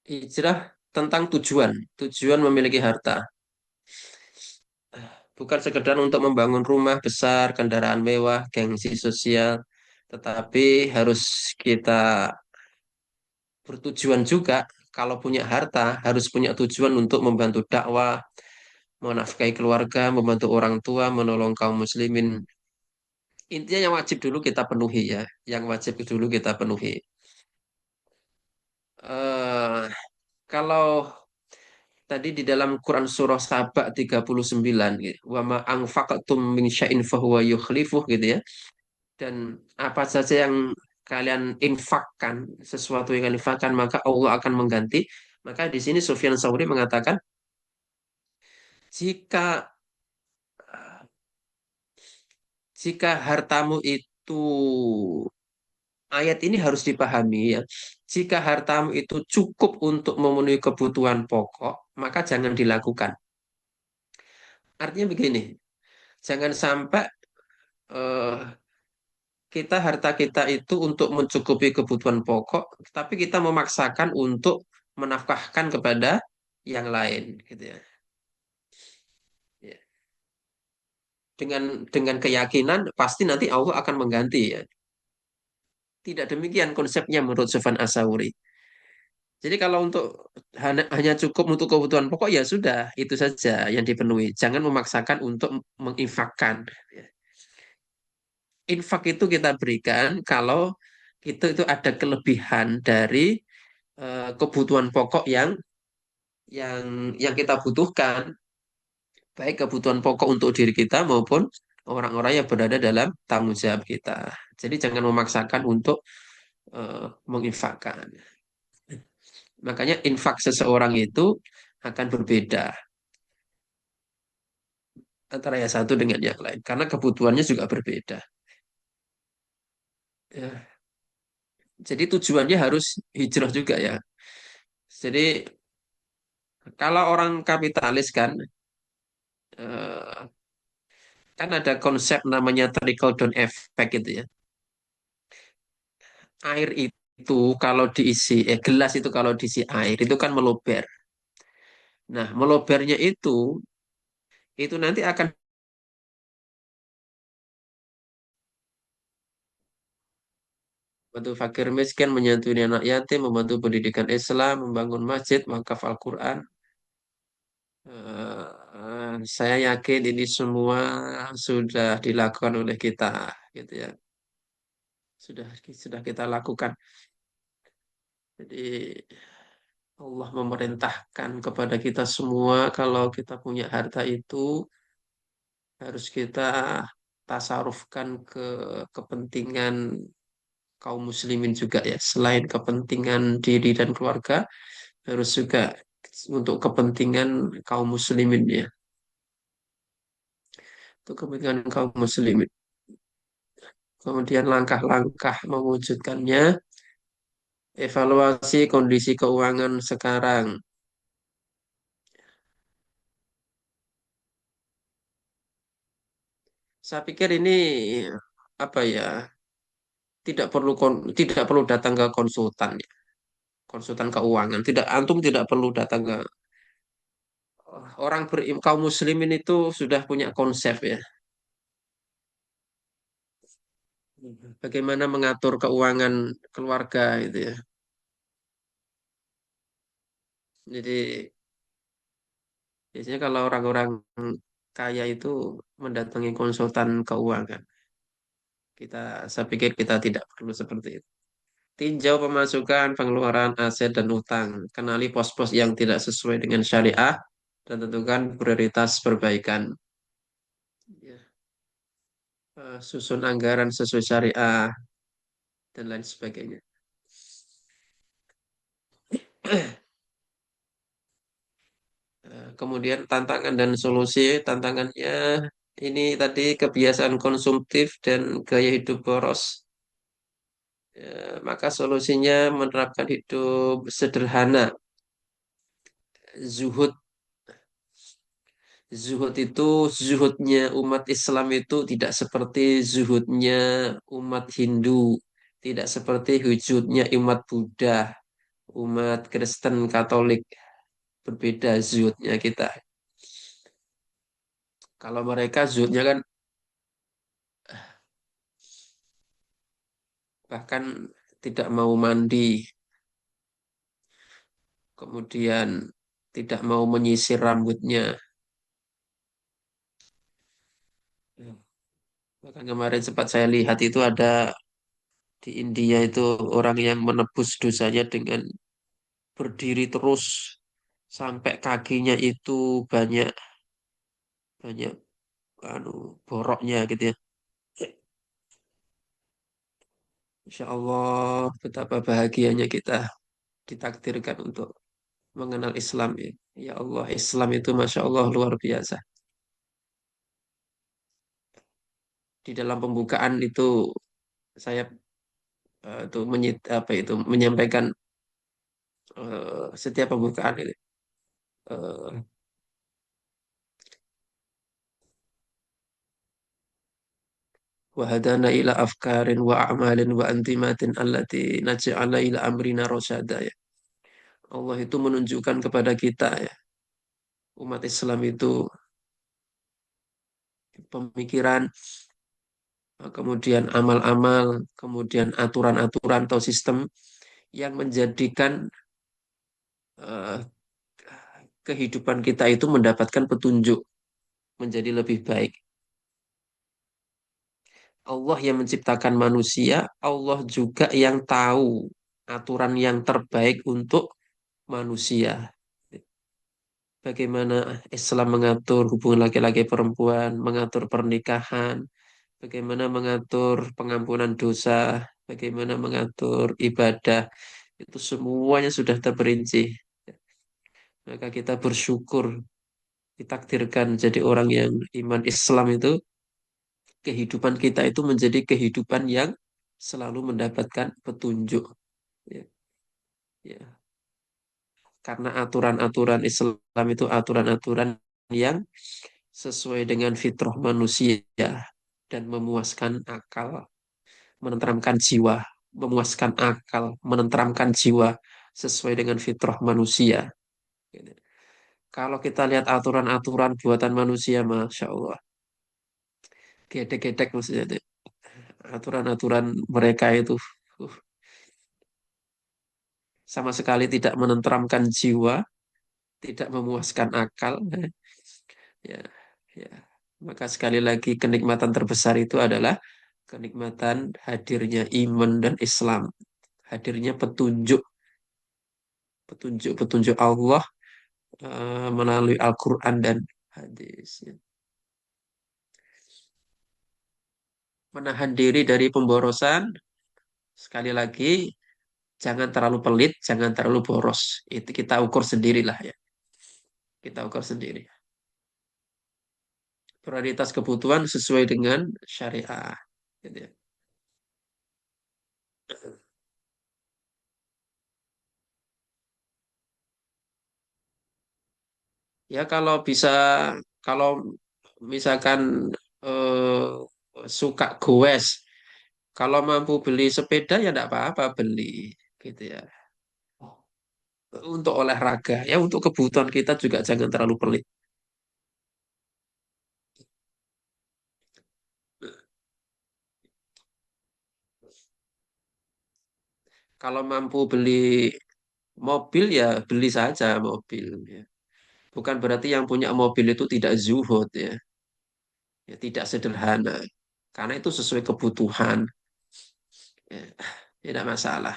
hijrah tentang tujuan, tujuan memiliki harta. Bukan sekedar untuk membangun rumah besar, kendaraan mewah, gengsi sosial, tetapi harus kita bertujuan juga. Kalau punya harta, harus punya tujuan untuk membantu dakwah, menafkahi keluarga, membantu orang tua, menolong kaum muslimin. Intinya yang wajib dulu kita penuhi ya, yang wajib dulu kita penuhi. eh Kalau tadi di dalam Quran surah Saba 39 gitu. Wa ma anfaqtum min syai'in fahuwa yukhlifuh gitu ya. Dan apa saja yang kalian infakkan, sesuatu yang kalian infakkan maka Allah akan mengganti. Maka di sini Sufyan Tsauri mengatakan jika jika hartamu itu ayat ini harus dipahami ya. Jika hartamu itu cukup untuk memenuhi kebutuhan pokok, maka jangan dilakukan. Artinya begini, jangan sampai eh, kita harta kita itu untuk mencukupi kebutuhan pokok, tapi kita memaksakan untuk menafkahkan kepada yang lain, gitu ya. Ya. Dengan keyakinan pasti nanti Allah akan mengganti ya. Tidak demikian konsepnya menurut Sufyan Asauri. Jadi kalau untuk hanya cukup untuk kebutuhan pokok ya sudah itu saja yang dipenuhi. Jangan memaksakan untuk menginfakkan. Ya. Infak itu kita berikan kalau itu ada kelebihan dari kebutuhan pokok yang kita butuhkan, baik kebutuhan pokok untuk diri kita maupun orang-orang yang berada dalam tanggung jawab kita. Jadi jangan memaksakan untuk menginfakkan. Makanya infak seseorang itu akan berbeda antara yang satu dengan yang lain karena kebutuhannya juga berbeda. Ya, jadi tujuannya harus hijrah juga ya. Jadi kalau orang kapitalis eh, kan ada konsep namanya trickle down effect gitu ya. Air itu kalau diisi, gelas itu kalau diisi air itu kan meluber. Nah, melubernya itu nanti akan membantu fakir miskin, menyantuni anak yatim, membantu pendidikan Islam, membangun masjid, wakaf Al-Quran. Saya yakin ini semua sudah dilakukan oleh kita, gitu ya. Sudah kita lakukan. Jadi Allah memerintahkan kepada kita semua kalau kita punya harta itu harus kita tasarufkan ke kepentingan kaum muslimin juga ya. Selain kepentingan diri dan keluarga, harus juga untuk kepentingan kaum muslimin ya. Untuk kepentingan kaum muslimin. Kemudian langkah-langkah mewujudkannya, evaluasi kondisi keuangan sekarang. Saya pikir ini apa ya, tidak perlu datang ke konsultan ya, konsultan keuangan. Tidak, antum tidak perlu datang ke kaum muslimin itu sudah punya konsep ya. Bagaimana mengatur keuangan keluarga itu ya. Jadi biasanya kalau orang-orang kaya itu mendatangi konsultan keuangan. Saya pikir kita tidak perlu seperti itu. Tinjau pemasukan, pengeluaran aset dan utang. Kenali pos-pos yang tidak sesuai dengan syariah dan tentukan prioritas perbaikan. Ya, susun anggaran sesuai syariah dan lain sebagainya. Kemudian tantangan dan solusi. Tantangannya ini tadi kebiasaan konsumtif dan gaya hidup boros. Maka solusinya menerapkan hidup sederhana. Zuhud. Zuhudnya umat Islam itu tidak seperti zuhudnya umat Hindu. Tidak seperti zuhudnya umat Buddha, umat Kristen, Katolik. Berbeda zuhudnya kita. Kalau mereka zuhudnya kan bahkan tidak mau mandi, kemudian tidak mau menyisir rambutnya. Bahkan kemarin sempat saya lihat itu ada di India itu orang yang menebus dosanya dengan berdiri terus sampai kakinya itu banyak banyak anu boroknya gitu ya. Insya Allah betapa bahagianya kita ditakdirkan untuk mengenal Islam ya. Ya Allah, Islam itu Masya Allah luar biasa. Di dalam pembukaan itu saya menyampaikan setiap pembukaan ini. Eh, wa hadana ila afkarin wa a'malin wa antimatin allati naj'ala ila amrina rasyada ya. Allah itu menunjukkan kepada kita ya, umat Islam itu pemikiran, kemudian amal-amal, kemudian aturan-aturan atau sistem yang menjadikan eh, kehidupan kita itu mendapatkan petunjuk menjadi lebih baik. Allah yang menciptakan manusia, Allah juga yang tahu aturan yang terbaik untuk manusia. Bagaimana Islam mengatur hubungan laki-laki perempuan, mengatur pernikahan, bagaimana mengatur pengampunan dosa, bagaimana mengatur ibadah, itu semuanya sudah terperinci. Maka kita bersyukur ditakdirkan jadi orang yang iman Islam itu, kehidupan kita itu menjadi kehidupan yang selalu mendapatkan petunjuk. Ya, ya. Karena aturan-aturan Islam itu aturan-aturan yang sesuai dengan fitrah manusia dan memuaskan akal, menenteramkan jiwa, memuaskan akal, menenteramkan jiwa sesuai dengan fitrah manusia. Gitu. Kalau kita lihat aturan-aturan buatan manusia, Masya Allah, gedek-gedek maksudnya itu. Aturan-aturan mereka itu uh, sama sekali tidak menenteramkan jiwa, tidak memuaskan akal. Ya, ya. Maka sekali lagi kenikmatan terbesar itu adalah kenikmatan hadirnya iman dan Islam, hadirnya petunjuk, petunjuk Allah melalui Al-Quran dan hadis. Ya. Menahan diri dari pemborosan, sekali lagi jangan terlalu pelit, jangan terlalu boros. Itu kita ukur sendirilah ya, kita ukur sendiri. Prioritas kebutuhan sesuai dengan syariah. Gitu ya. Ya kalau bisa, kalau misalkan suka goes, kalau mampu beli sepeda ya enggak apa-apa beli, gitu ya. Untuk olahraga, ya untuk kebutuhan kita juga jangan terlalu pelit. Kalau mampu beli mobil ya beli saja mobil. Ya. Bukan berarti yang punya mobil itu tidak zuhud ya, ya tidak sederhana. Karena itu sesuai kebutuhan, ya, tidak masalah.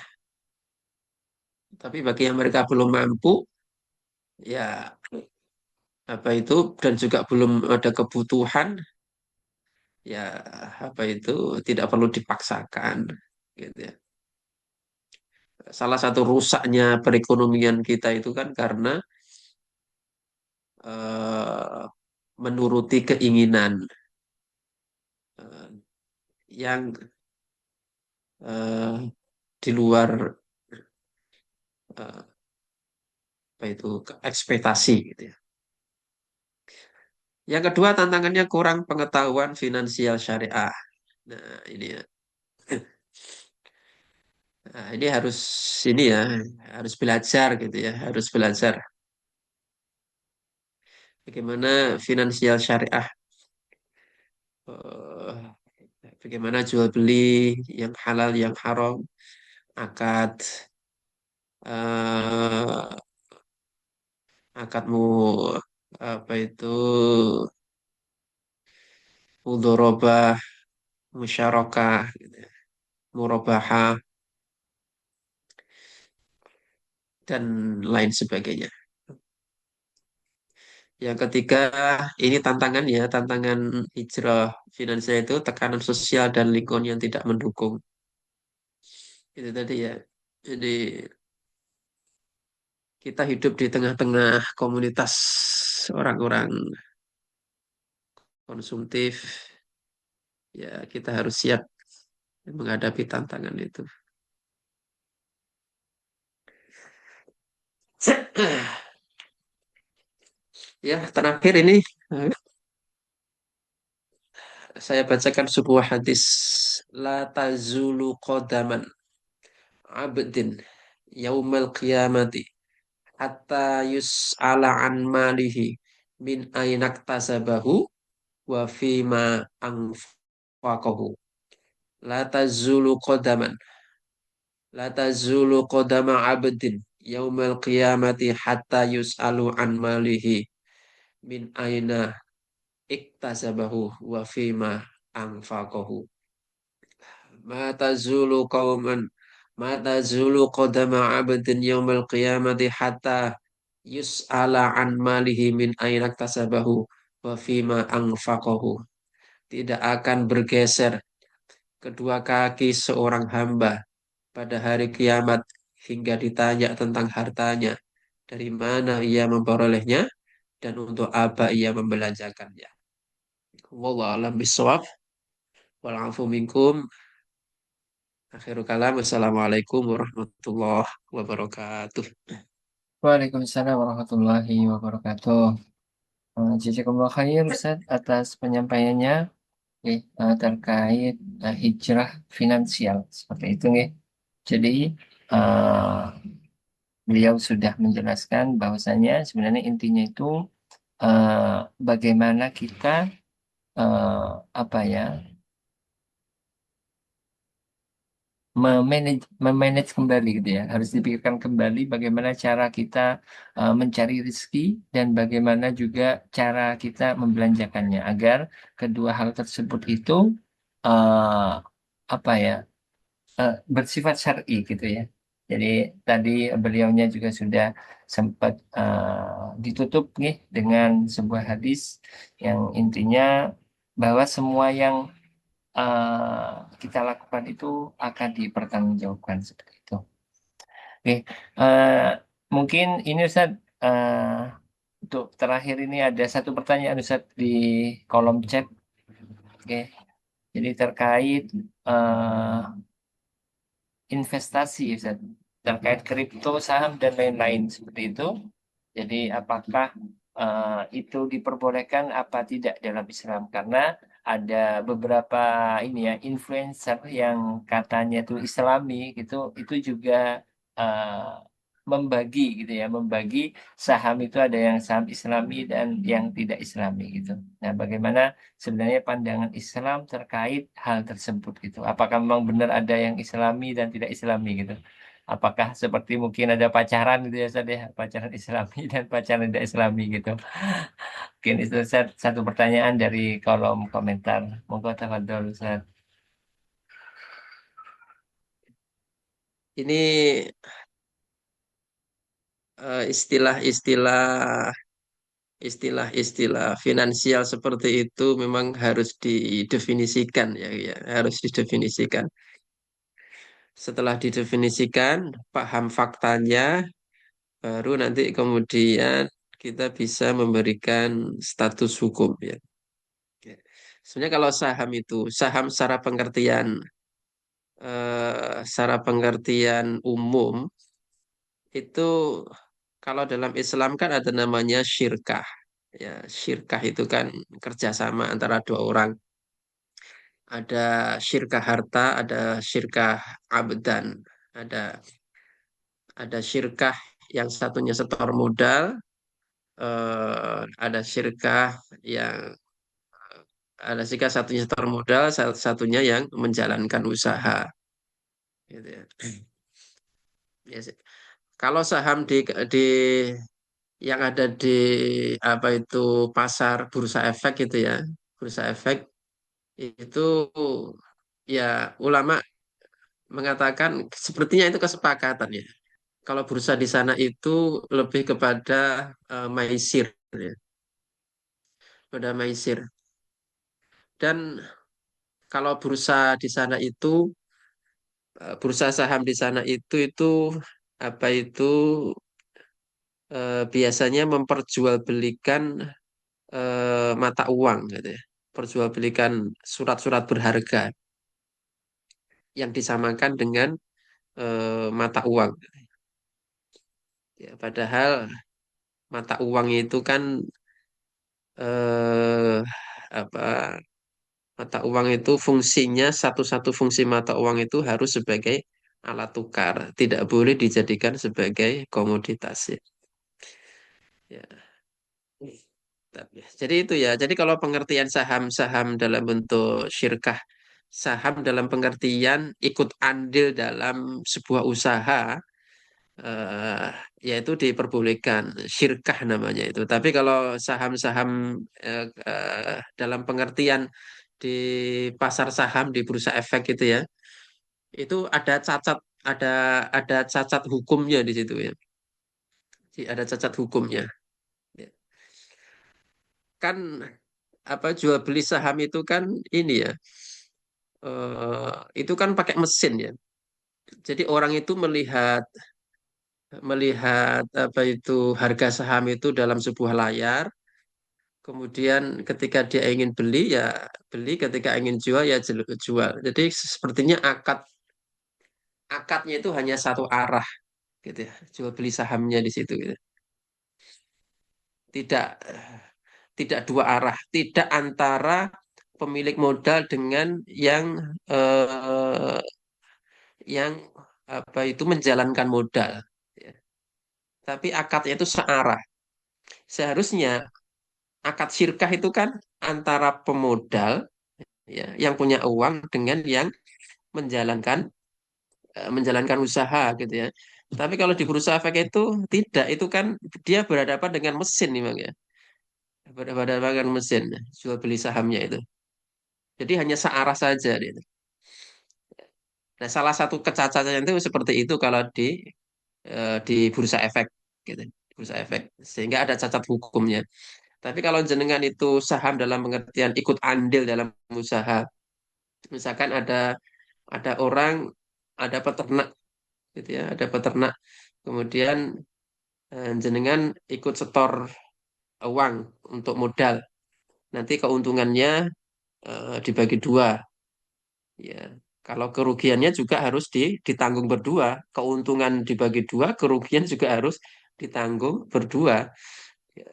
Tapi bagi yang mereka belum mampu, ya apa itu dan juga belum ada kebutuhan, ya apa itu tidak perlu dipaksakan, gitu ya. Salah satu rusaknya perekonomian kita itu kan karena eh, menuruti keinginan eh, yang eh, di luar eh, apa itu ekspektasi gitu ya. Yang kedua tantangannya kurang pengetahuan finansial syariah. Nah, ini ya. Nah, ini harus ini ya, harus belajar gitu ya, harus belajar bagaimana finansial syariah, eh, bagaimana jual beli yang halal, yang haram, akad, eh, akadmu apa itu mudorobah, musyarakah, gitu ya, murabahah dan lain sebagainya. Yang ketiga, ini tantangan ya, tantangan hijrah finansial itu tekanan sosial dan lingkungan yang tidak mendukung. Itu tadi ya. Jadi kita hidup di tengah-tengah komunitas orang-orang konsumtif, ya kita harus siap menghadapi tantangan itu. Ya, terakhir ini Saya bacakan sebuah hadis. La tazulu qadaman abdin yaumal qiyamati hatta yus'ala an malihi min ainak tasabahu wa fima anfaqahu. La tazulu qadaman. La tazulu qadama abdin yaumal qiyamati hatta yus'alu an malihi min aina iktasabahu wa fima anfaqahu. Mata zulu qauman Mata zulu qadama abdin yaumal qiyamati hatta yus'ala an malihi min aina iktasabahu wa fima anfaqahu. Tidak akan bergeser kedua kaki seorang hamba pada hari kiamat hingga ditanya tentang hartanya, dari mana ia memperolehnya dan untuk apa ia membelanjakannya. Wallahu a'lam bishawab. Wal afu minkum. Akhirul kalam. Wassalamualaikum warahmatullahi wabarakatuh.
Waalaikumsalam warahmatullahi wabarakatuh. Jazakumullah khair Ustaz atas penyampaiannya terkait hijrah finansial seperti itu nih. Jadi eh, beliau sudah menjelaskan bahwasanya sebenarnya intinya itu bagaimana kita eh, apa ya memanage kembali gitu ya. Harus dipikirkan kembali bagaimana cara kita mencari rezeki dan bagaimana juga cara kita membelanjakannya agar kedua hal tersebut itu eh, apa ya bersifat syar'i gitu ya. Jadi tadi beliaunya juga sudah sempat ditutup nih dengan sebuah hadis yang intinya bahwa semua yang kita lakukan itu akan dipertanggungjawabkan seperti itu. Oke, eh, mungkin ini Ustaz untuk terakhir ini ada satu pertanyaan Ustaz di kolom chat. Oke, jadi terkait eh, investasi Ustaz, terkait kripto, saham dan lain-lain seperti itu. Jadi apakah itu diperbolehkan apa tidak dalam Islam? Karena ada beberapa ini ya influencer yang katanya itu Islami gitu, itu juga membagi gitu ya, membagi saham itu ada yang saham Islami dan yang tidak Islami gitu. Nah, bagaimana sebenarnya pandangan Islam terkait hal tersebut gitu? Apakah memang benar ada yang Islami dan tidak Islami gitu? Apakah seperti mungkin ada pacaran gitu ya, Ustaz ya, pacaran Islami dan pacaran tidak Islami gitu. Mungkin itu Ustaz, satu pertanyaan dari kolom komentar. Monggo tafadhol Ustaz.
Ini istilah-istilah istilah-istilah finansial seperti itu memang harus didefinisikan ya, ya, harus didefinisikan. Setelah didefinisikan, paham faktanya, baru nanti kemudian kita bisa memberikan status hukum ya. Ya. Sebenarnya kalau saham itu, saham secara pengertian umum itu kalau dalam Islam kan ada namanya syirkah. Ya, syirkah itu kan kerjasama antara dua orang. Ada syirkah harta, ada syirkah abdan. Ada ada syirkah yang satunya setor modal, ada syirkah yang satunya setor modal, satunya yang menjalankan usaha. Gitu ya. Ya sih. Kalau saham di yang ada di apa itu pasar bursa efek gitu ya, bursa efek itu ya ulama mengatakan sepertinya itu kesepakatan ya. Kalau bursa di sana itu lebih kepada maisir ya, pada maisir. Dan kalau bursa di sana itu bursa saham di sana itu apa itu biasanya memperjualbelikan mata uang gitu ya. Perjualbelikan surat-surat berharga yang disamakan dengan mata uang. Ya, padahal mata uang itu kan eh, apa Mata uang itu fungsinya, satu-satu fungsi mata uang itu harus sebagai alat tukar, tidak boleh dijadikan sebagai komoditas ya. Ya. Jadi itu ya. Jadi kalau pengertian saham-saham dalam bentuk syirkah, saham dalam pengertian ikut andil dalam sebuah usaha, eh, yaitu diperbolehkan syirkah namanya itu. Tapi kalau saham-saham dalam pengertian di pasar saham di bursa efek itu ya, itu ada ada cacat hukumnya di situ ya. Jadi ada cacat hukumnya. Ya. Kan apa jual beli saham itu kan ini ya, itu kan pakai mesin ya. Jadi orang itu melihat melihat apa itu harga saham itu dalam sebuah layar. Kemudian ketika dia ingin beli ya beli, ketika ingin jual ya jual. Jadi sepertinya akadnya itu hanya satu arah gitu ya. Jual beli sahamnya di situ gitu. Tidak tidak dua arah, tidak antara pemilik modal dengan yang apa itu menjalankan modal. Ya. Tapi akadnya itu searah. Seharusnya akad syirkah itu kan antara pemodal ya yang punya uang dengan yang menjalankan menjalankan usaha gitu ya. Tapi kalau di bursa efek itu tidak, itu kan dia berhadapan dengan mesin nih Bang ya. Berhadapan dengan mesin jual beli sahamnya itu. Jadi hanya searah saja gitu. Nah, salah satu kecacatan itu seperti itu kalau di bursa efek gitu. Bursa efek sehingga ada cacat hukumnya. Tapi kalau jenengan itu saham dalam pengertian ikut andil dalam usaha, misalkan ada orang, ada peternak gitu ya, ada peternak, kemudian jenengan ikut setor uang untuk modal, nanti keuntungannya dibagi dua, ya. Kalau kerugiannya juga harus ditanggung berdua, keuntungan dibagi dua, kerugian juga harus ditanggung berdua. Ya,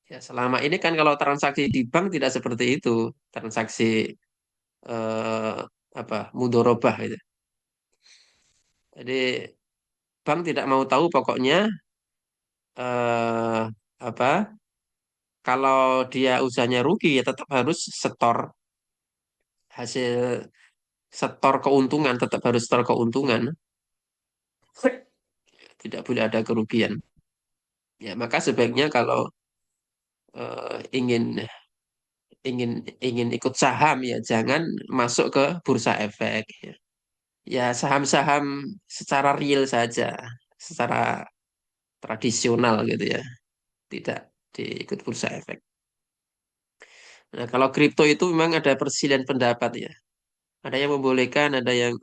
ya, selama ini kan kalau transaksi di bank tidak seperti itu, transaksi eh, apa mudorobah itu. Jadi bank tidak mau tahu pokoknya apa kalau dia usahanya rugi ya tetap harus setor hasil setor keuntungan, tetap harus setor keuntungan, tidak boleh ada kerugian. Ya maka sebaiknya kalau ingin ingin ingin ikut saham ya jangan masuk ke bursa efek. Ya, ya saham-saham secara real saja, secara tradisional gitu ya, tidak diikut bursa efek. Nah, kalau kripto itu memang ada perselisihan pendapat ya. Ada yang membolehkan, ada yang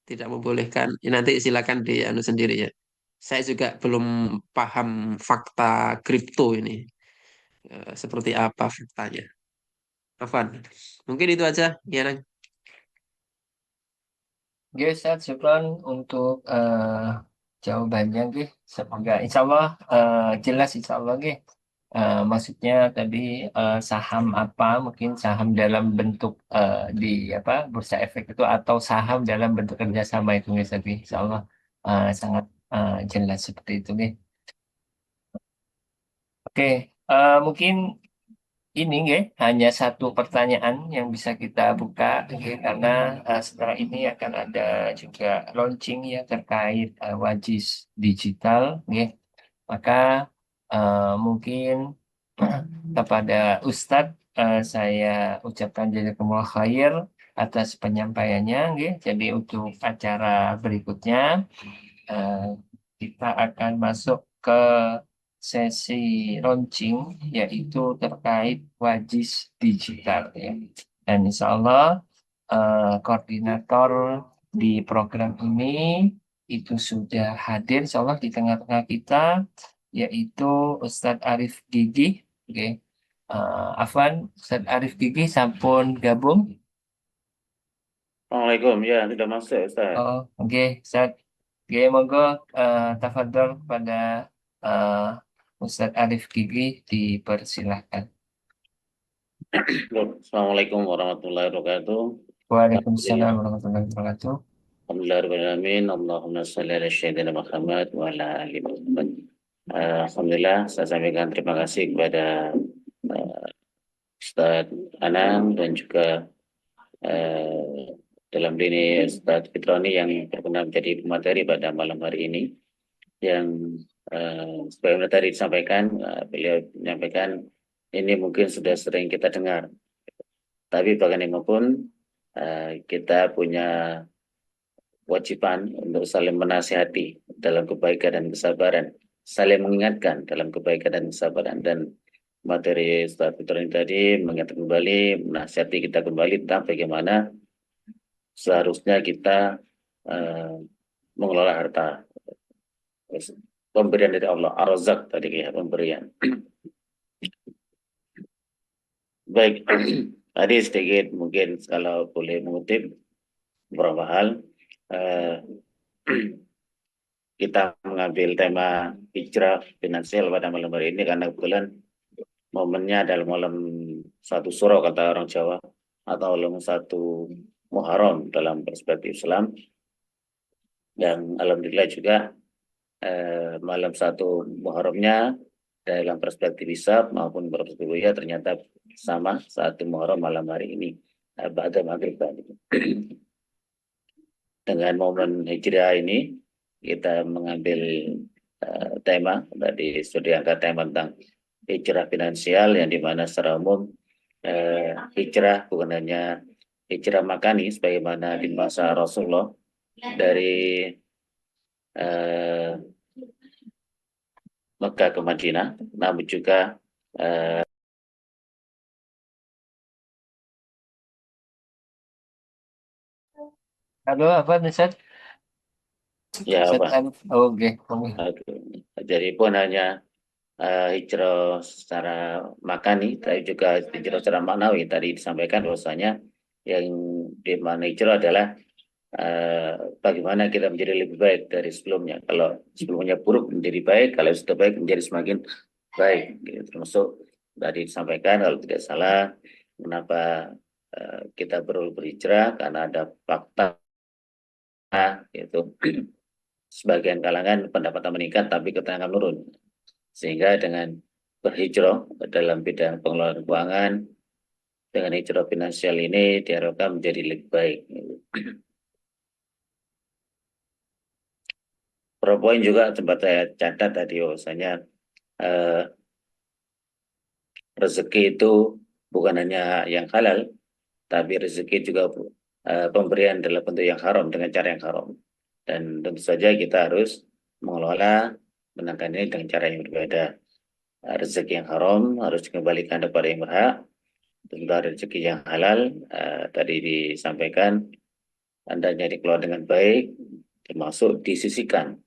tidak membolehkan. Ya, nanti silakan di anu sendiri ya. Saya juga belum paham fakta kripto ini. Seperti apa faktanya. Afan. Mungkin itu aja, ya Nang.
Oke, Ustaz, syukron untuk jawabannya, Ge. Semoga insya Allah jelas, insya Allah, Ge. Maksudnya tadi saham apa, mungkin saham dalam bentuk di apa bursa efek itu atau saham dalam bentuk kerjasama itu, Ge, Ustaz, Ge. Insya Allah sangat jelas seperti itu, Ge. Oke, mungkin ini nggih, hanya satu pertanyaan yang bisa kita buka nggih, karena setelah ini akan ada juga launching ya terkait Wajis Digital nggih. Maka mungkin kepada Ustadz saya ucapkan jazakumullah khair atas penyampaiannya nggih. Jadi untuk acara berikutnya eh, kita akan masuk ke sesi launching yaitu terkait Wajis Digital ya. Dan insya Allah koordinator di program ini itu sudah hadir insya Allah di tengah-tengah kita yaitu Ustadz Arif Gigi. Oke. Afwan, Ustadz Arif Gigi sampun gabung.
Assalamualaikum, ya sudah masuk Ustaz.
Oh, oke, Ustadz. Oke, monggo tafadhol kepada uh, Ustadz Arif Gigi dipersilahkan.
Assalamualaikum warahmatullahi wabarakatuh.
Waalaikumsalam warahmatullahi wabarakatuh.
Alhamdulillahirrahmanirrahim. Allahumma salli ala sayyidina Muhammad wa ala ali Muhammad. Alhamdulillah, saya sampaikan terima kasih kepada Ustaz Anang dan juga dalam ini Ustaz Fitroni yang berkenan menjadi pemateri pada malam hari ini. Yang sebagaimana tadi disampaikan, beliau menyampaikan ini mungkin sudah sering kita dengar. Tapi bagaimanapun kita punya kewajiban untuk saling menasihati dalam kebaikan dan kesabaran, saling mengingatkan dalam kebaikan dan kesabaran. Dan materi Ustaz Fitroni tadi mengingatkan kembali, menasihati kita kembali tentang bagaimana seharusnya kita mengelola harta. Pemberian dari Allah, ar-razak tadi ya, pemberian. Baik, tadi sedikit mungkin kalau boleh mengutip beberapa hal. Kita mengambil tema hijrah finansial pada malam hari ini karena kebetulan momennya adalah malam satu suro kata orang Jawa, atau malam satu Muharram dalam perspektif Islam. Dan alhamdulillah juga malam satu Muharramnya dalam perspektif hisab maupun perspektif ya ternyata sama satu Muharram malam hari ini pada maghrib tadi. Dengan momen hijrah ini kita mengambil tema tadi sudah diangkat tema tentang hijrah finansial, yang dimana secara umum hijrah bukan hanya hijrah makani sebagaimana di masa Rasulullah dari Mekah ke Madinah, namun juga
Halo, apa Ustaz?
ya apa?
Oke.
Jadi pun hanya hijrah secara makani, tapi juga hijrah secara maknawi. Tadi disampaikan bahwasanya yang di mana hijrah adalah bagaimana kita menjadi lebih baik dari sebelumnya. Kalau sebelumnya buruk menjadi baik, kalau sudah baik menjadi semakin baik. Gitu. Termasuk tadi disampaikan kalau tidak salah, kenapa kita perlu berhijrah karena ada fakta, yaitu sebagian kalangan pendapatan meningkat tapi keterangan menurun. Sehingga dengan berhijrah dalam bidang pengelolaan keuangan, dengan hijrah finansial ini diharapkan menjadi lebih baik. Beberapa poin juga sempat saya catat tadi bahwasanya rezeki itu bukan hanya yang halal, tapi rezeki juga pemberian dalam bentuk yang haram dengan cara yang haram. Dan tentu saja kita harus mengelola menangkan ini dengan cara yang berbeda. Rezeki yang haram harus dikembalikan kepada yang berhak. Tentu rezeki yang halal tadi disampaikan hendaknya dikelola dengan baik, termasuk disisihkan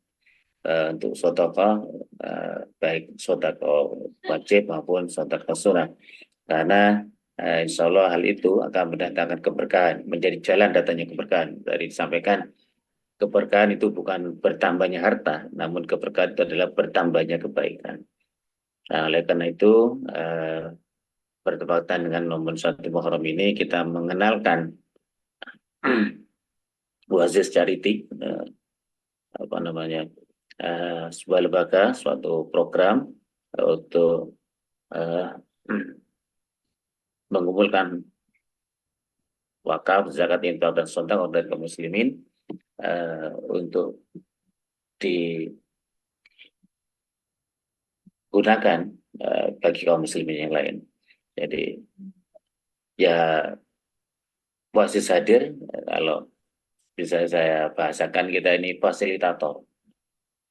untuk sedekah, baik sedekah wajib maupun sedekah sunnah, karena insya Allah hal itu akan mendatangkan keberkahan, menjadi jalan datangnya keberkahan. Dari disampaikan keberkahan itu bukan bertambahnya harta, namun keberkahan itu adalah bertambahnya kebaikan. Nah, oleh karena itu bertepatan dengan momen 1 Muharram ini kita mengenalkan Oasis Charity, apa namanya, sebuah lembaga, suatu program untuk mengumpulkan wakaf, zakat, infak dan sedekah dari kaum muslimin untuk digunakan bagi kaum muslimin yang lain. Jadi ya Oasis hadir, kalau bisa saya bahasakan kita ini fasilitator,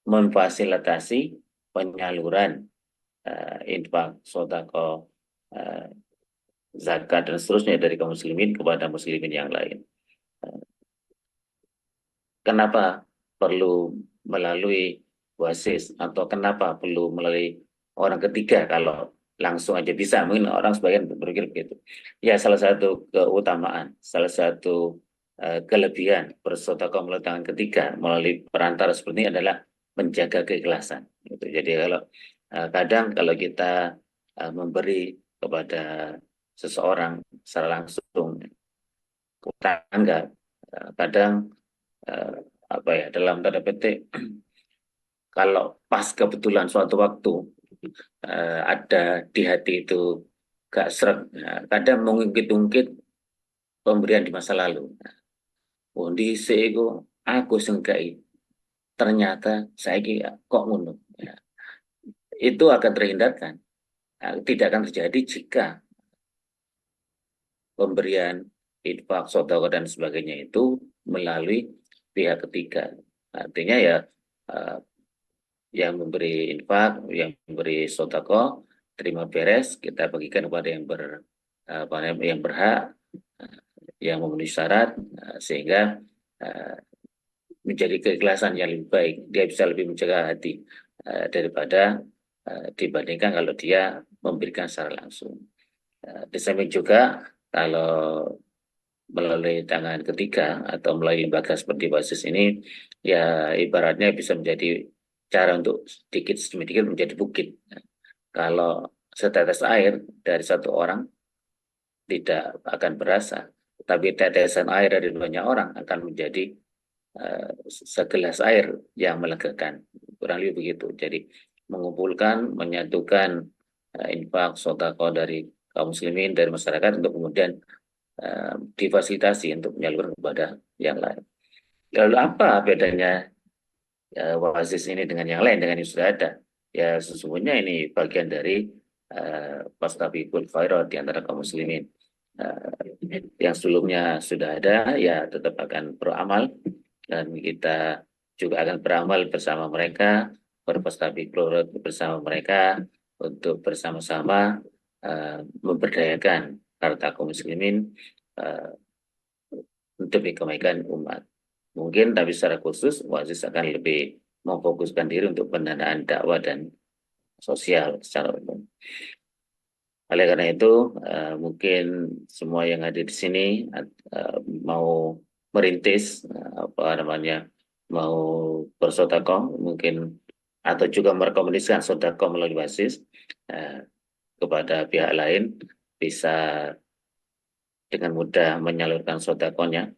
memfasilitasi penyaluran infak, sedekah, zakat dan seterusnya dari kaum muslimin kepada muslimin yang lain. Kenapa perlu melalui Oasis atau kenapa perlu melalui orang ketiga kalau langsung aja bisa? Mungkin orang sebagian berpikir begitu. Ya, salah satu keutamaan, salah satu kelebihan bersedekah melalui tangan ketiga melalui perantara seperti ini adalah menjaga keikhlasan. Gitu. Jadi kalau kadang kalau kita memberi kepada seseorang secara langsung, tetangga, kadang apa ya, dalam tanda petik, kalau pas kebetulan suatu waktu ada di hati itu gak seret, kadang mengungkit-ungkit pemberian di masa lalu. Oh, dhisik iku aku sengkai, ternyata saya kok ngono. Ya, itu akan terhindarkan. Tidak akan terjadi jika pemberian infak, sodako dan sebagainya itu melalui pihak ketiga. Artinya ya eh, yang memberi infak, yang memberi sodako, terima beres, kita bagikan kepada yang berhak, yang memenuhi syarat, sehingga eh, menjadi keikhlasan yang lebih baik. Dia bisa lebih menjaga hati daripada dibandingkan kalau dia memberikan secara langsung. Di samping juga kalau melalui tangan ketiga atau melalui lembaga seperti basis ini, ya ibaratnya bisa menjadi cara untuk sedikit demi sedikit menjadi bukit. Kalau setetes air dari satu orang tidak akan berasa, tapi tetesan air dari banyak orang akan menjadi segelas air yang melegakan. Kurang lebih begitu. Jadi mengumpulkan, menyatukan infak, sodako dari kaum muslimin, dari masyarakat untuk kemudian difasilitasi untuk menyalurkan kepada yang lain. Lalu apa bedanya Oasis ini dengan yang lain, dengan yang sudah ada? Ya sesungguhnya ini bagian dari Fastabikul Khairat di antara kaum muslimin. Yang sebelumnya sudah ada, ya tetap akan beramal, dan kita juga akan beramal bersama mereka, berpastabikul bersama mereka untuk bersama-sama memberdayakan harta kaum muslimin uh, demi kebaikan umat. Mungkin tapi secara khusus Oasis akan lebih memfokuskan diri untuk pendanaan dakwah dan sosial secara umum. Oleh karena itu, mungkin semua yang ada di sini mau merintis, apa namanya, mau bersodakoh, mungkin atau juga merekomendasikan sodakoh melalui basis kepada pihak lain, bisa dengan mudah menyalurkan sodakohnya,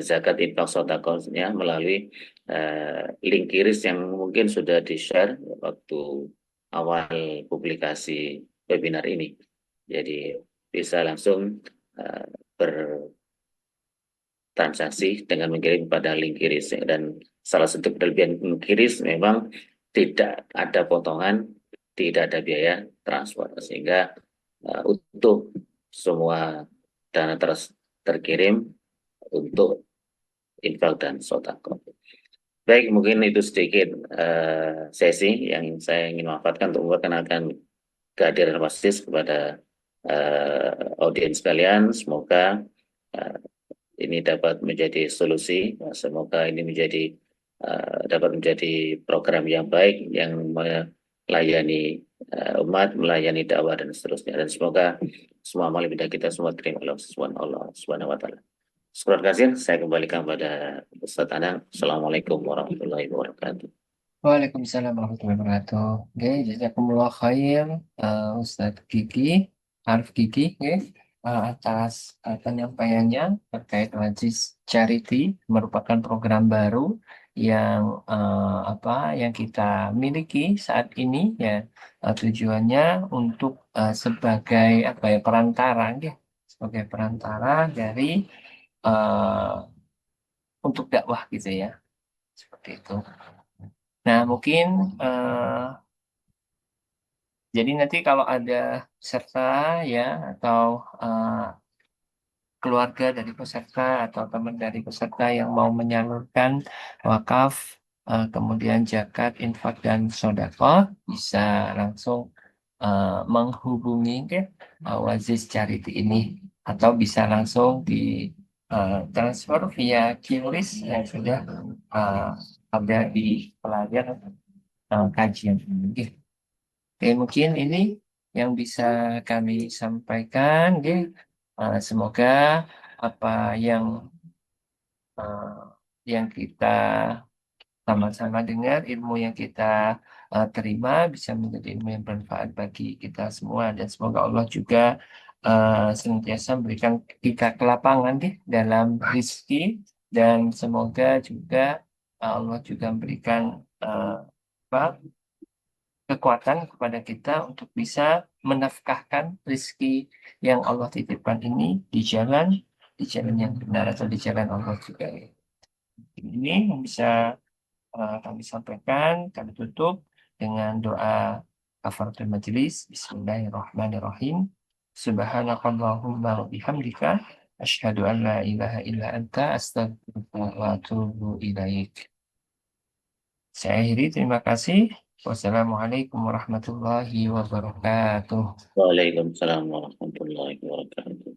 zakat infak sodakohnya melalui link kiris yang mungkin sudah di-share waktu awal publikasi webinar ini. Jadi bisa langsung bertransaksi dengan mengirim pada link kiris, dan salah satu kelebihan link kiris memang tidak ada potongan, tidak ada biaya transfer, sehingga utuh semua dana terkirim untuk infak dan sodako. Baik, mungkin itu sedikit sesi yang saya ingin manfaatkan untuk memperkenalkan kehadiran Oasis kepada audiens sekalian. Semoga ini dapat menjadi solusi, semoga ini dapat menjadi program yang baik yang melayani umat, melayani dakwah dan seterusnya. Dan semoga semua amal ibadah kita semua terima oleh Allah Subhanahu wa taala. Terima kasih, saya kembalikan pada Ustaz Anang. Assalamualaikum warahmatullahi wabarakatuh.
Waalaikumsalam warahmatullahi wabarakatuh. Oke, jazakumullah khair, Ustadz Gigi, Arif Gigi, oke, atas penyampaiannya terkait Wajis Charity, merupakan program baru yang yang kita miliki saat ini, ya, tujuannya untuk sebagai perantara, ya, sebagai perantara dari untuk dakwah gitu ya, seperti itu. Nah, mungkin jadi nanti kalau ada peserta, ya, atau keluarga dari peserta atau teman dari peserta yang mau menyalurkan wakaf, kemudian zakat, infak dan sedekah, bisa langsung menghubungi Oasis Charity ini, atau bisa langsung di transfer via QRIS yang sudah ada di layar kajian ini. Oke, mungkin ini yang bisa kami sampaikan. Semoga apa yang kita sama-sama dengar, ilmu yang kita terima bisa menjadi ilmu yang bermanfaat bagi kita semua, dan semoga Allah juga senantiasa memberikan kita kelapangan deh dalam rezeki, dan semoga juga Allah juga memberikan apa, kekuatan kepada kita untuk bisa menafkahkan rezeki yang Allah titipkan ini di jalan yang benar atau di jalan Allah juga. Ini yang bisa kami sampaikan. Kami tutup dengan doa kafaratul majelis. Bismillahirrahmanirrahim. Subhanakallahumma wa bihamdika asyhadu an la ilaha illa anta astaghfiruka wa atubu ilaik. Saya akhiri, terima kasih. Wassalamualaikum warahmatullahi wabarakatuh.
Waalaikumsalam warahmatullahi wabarakatuh.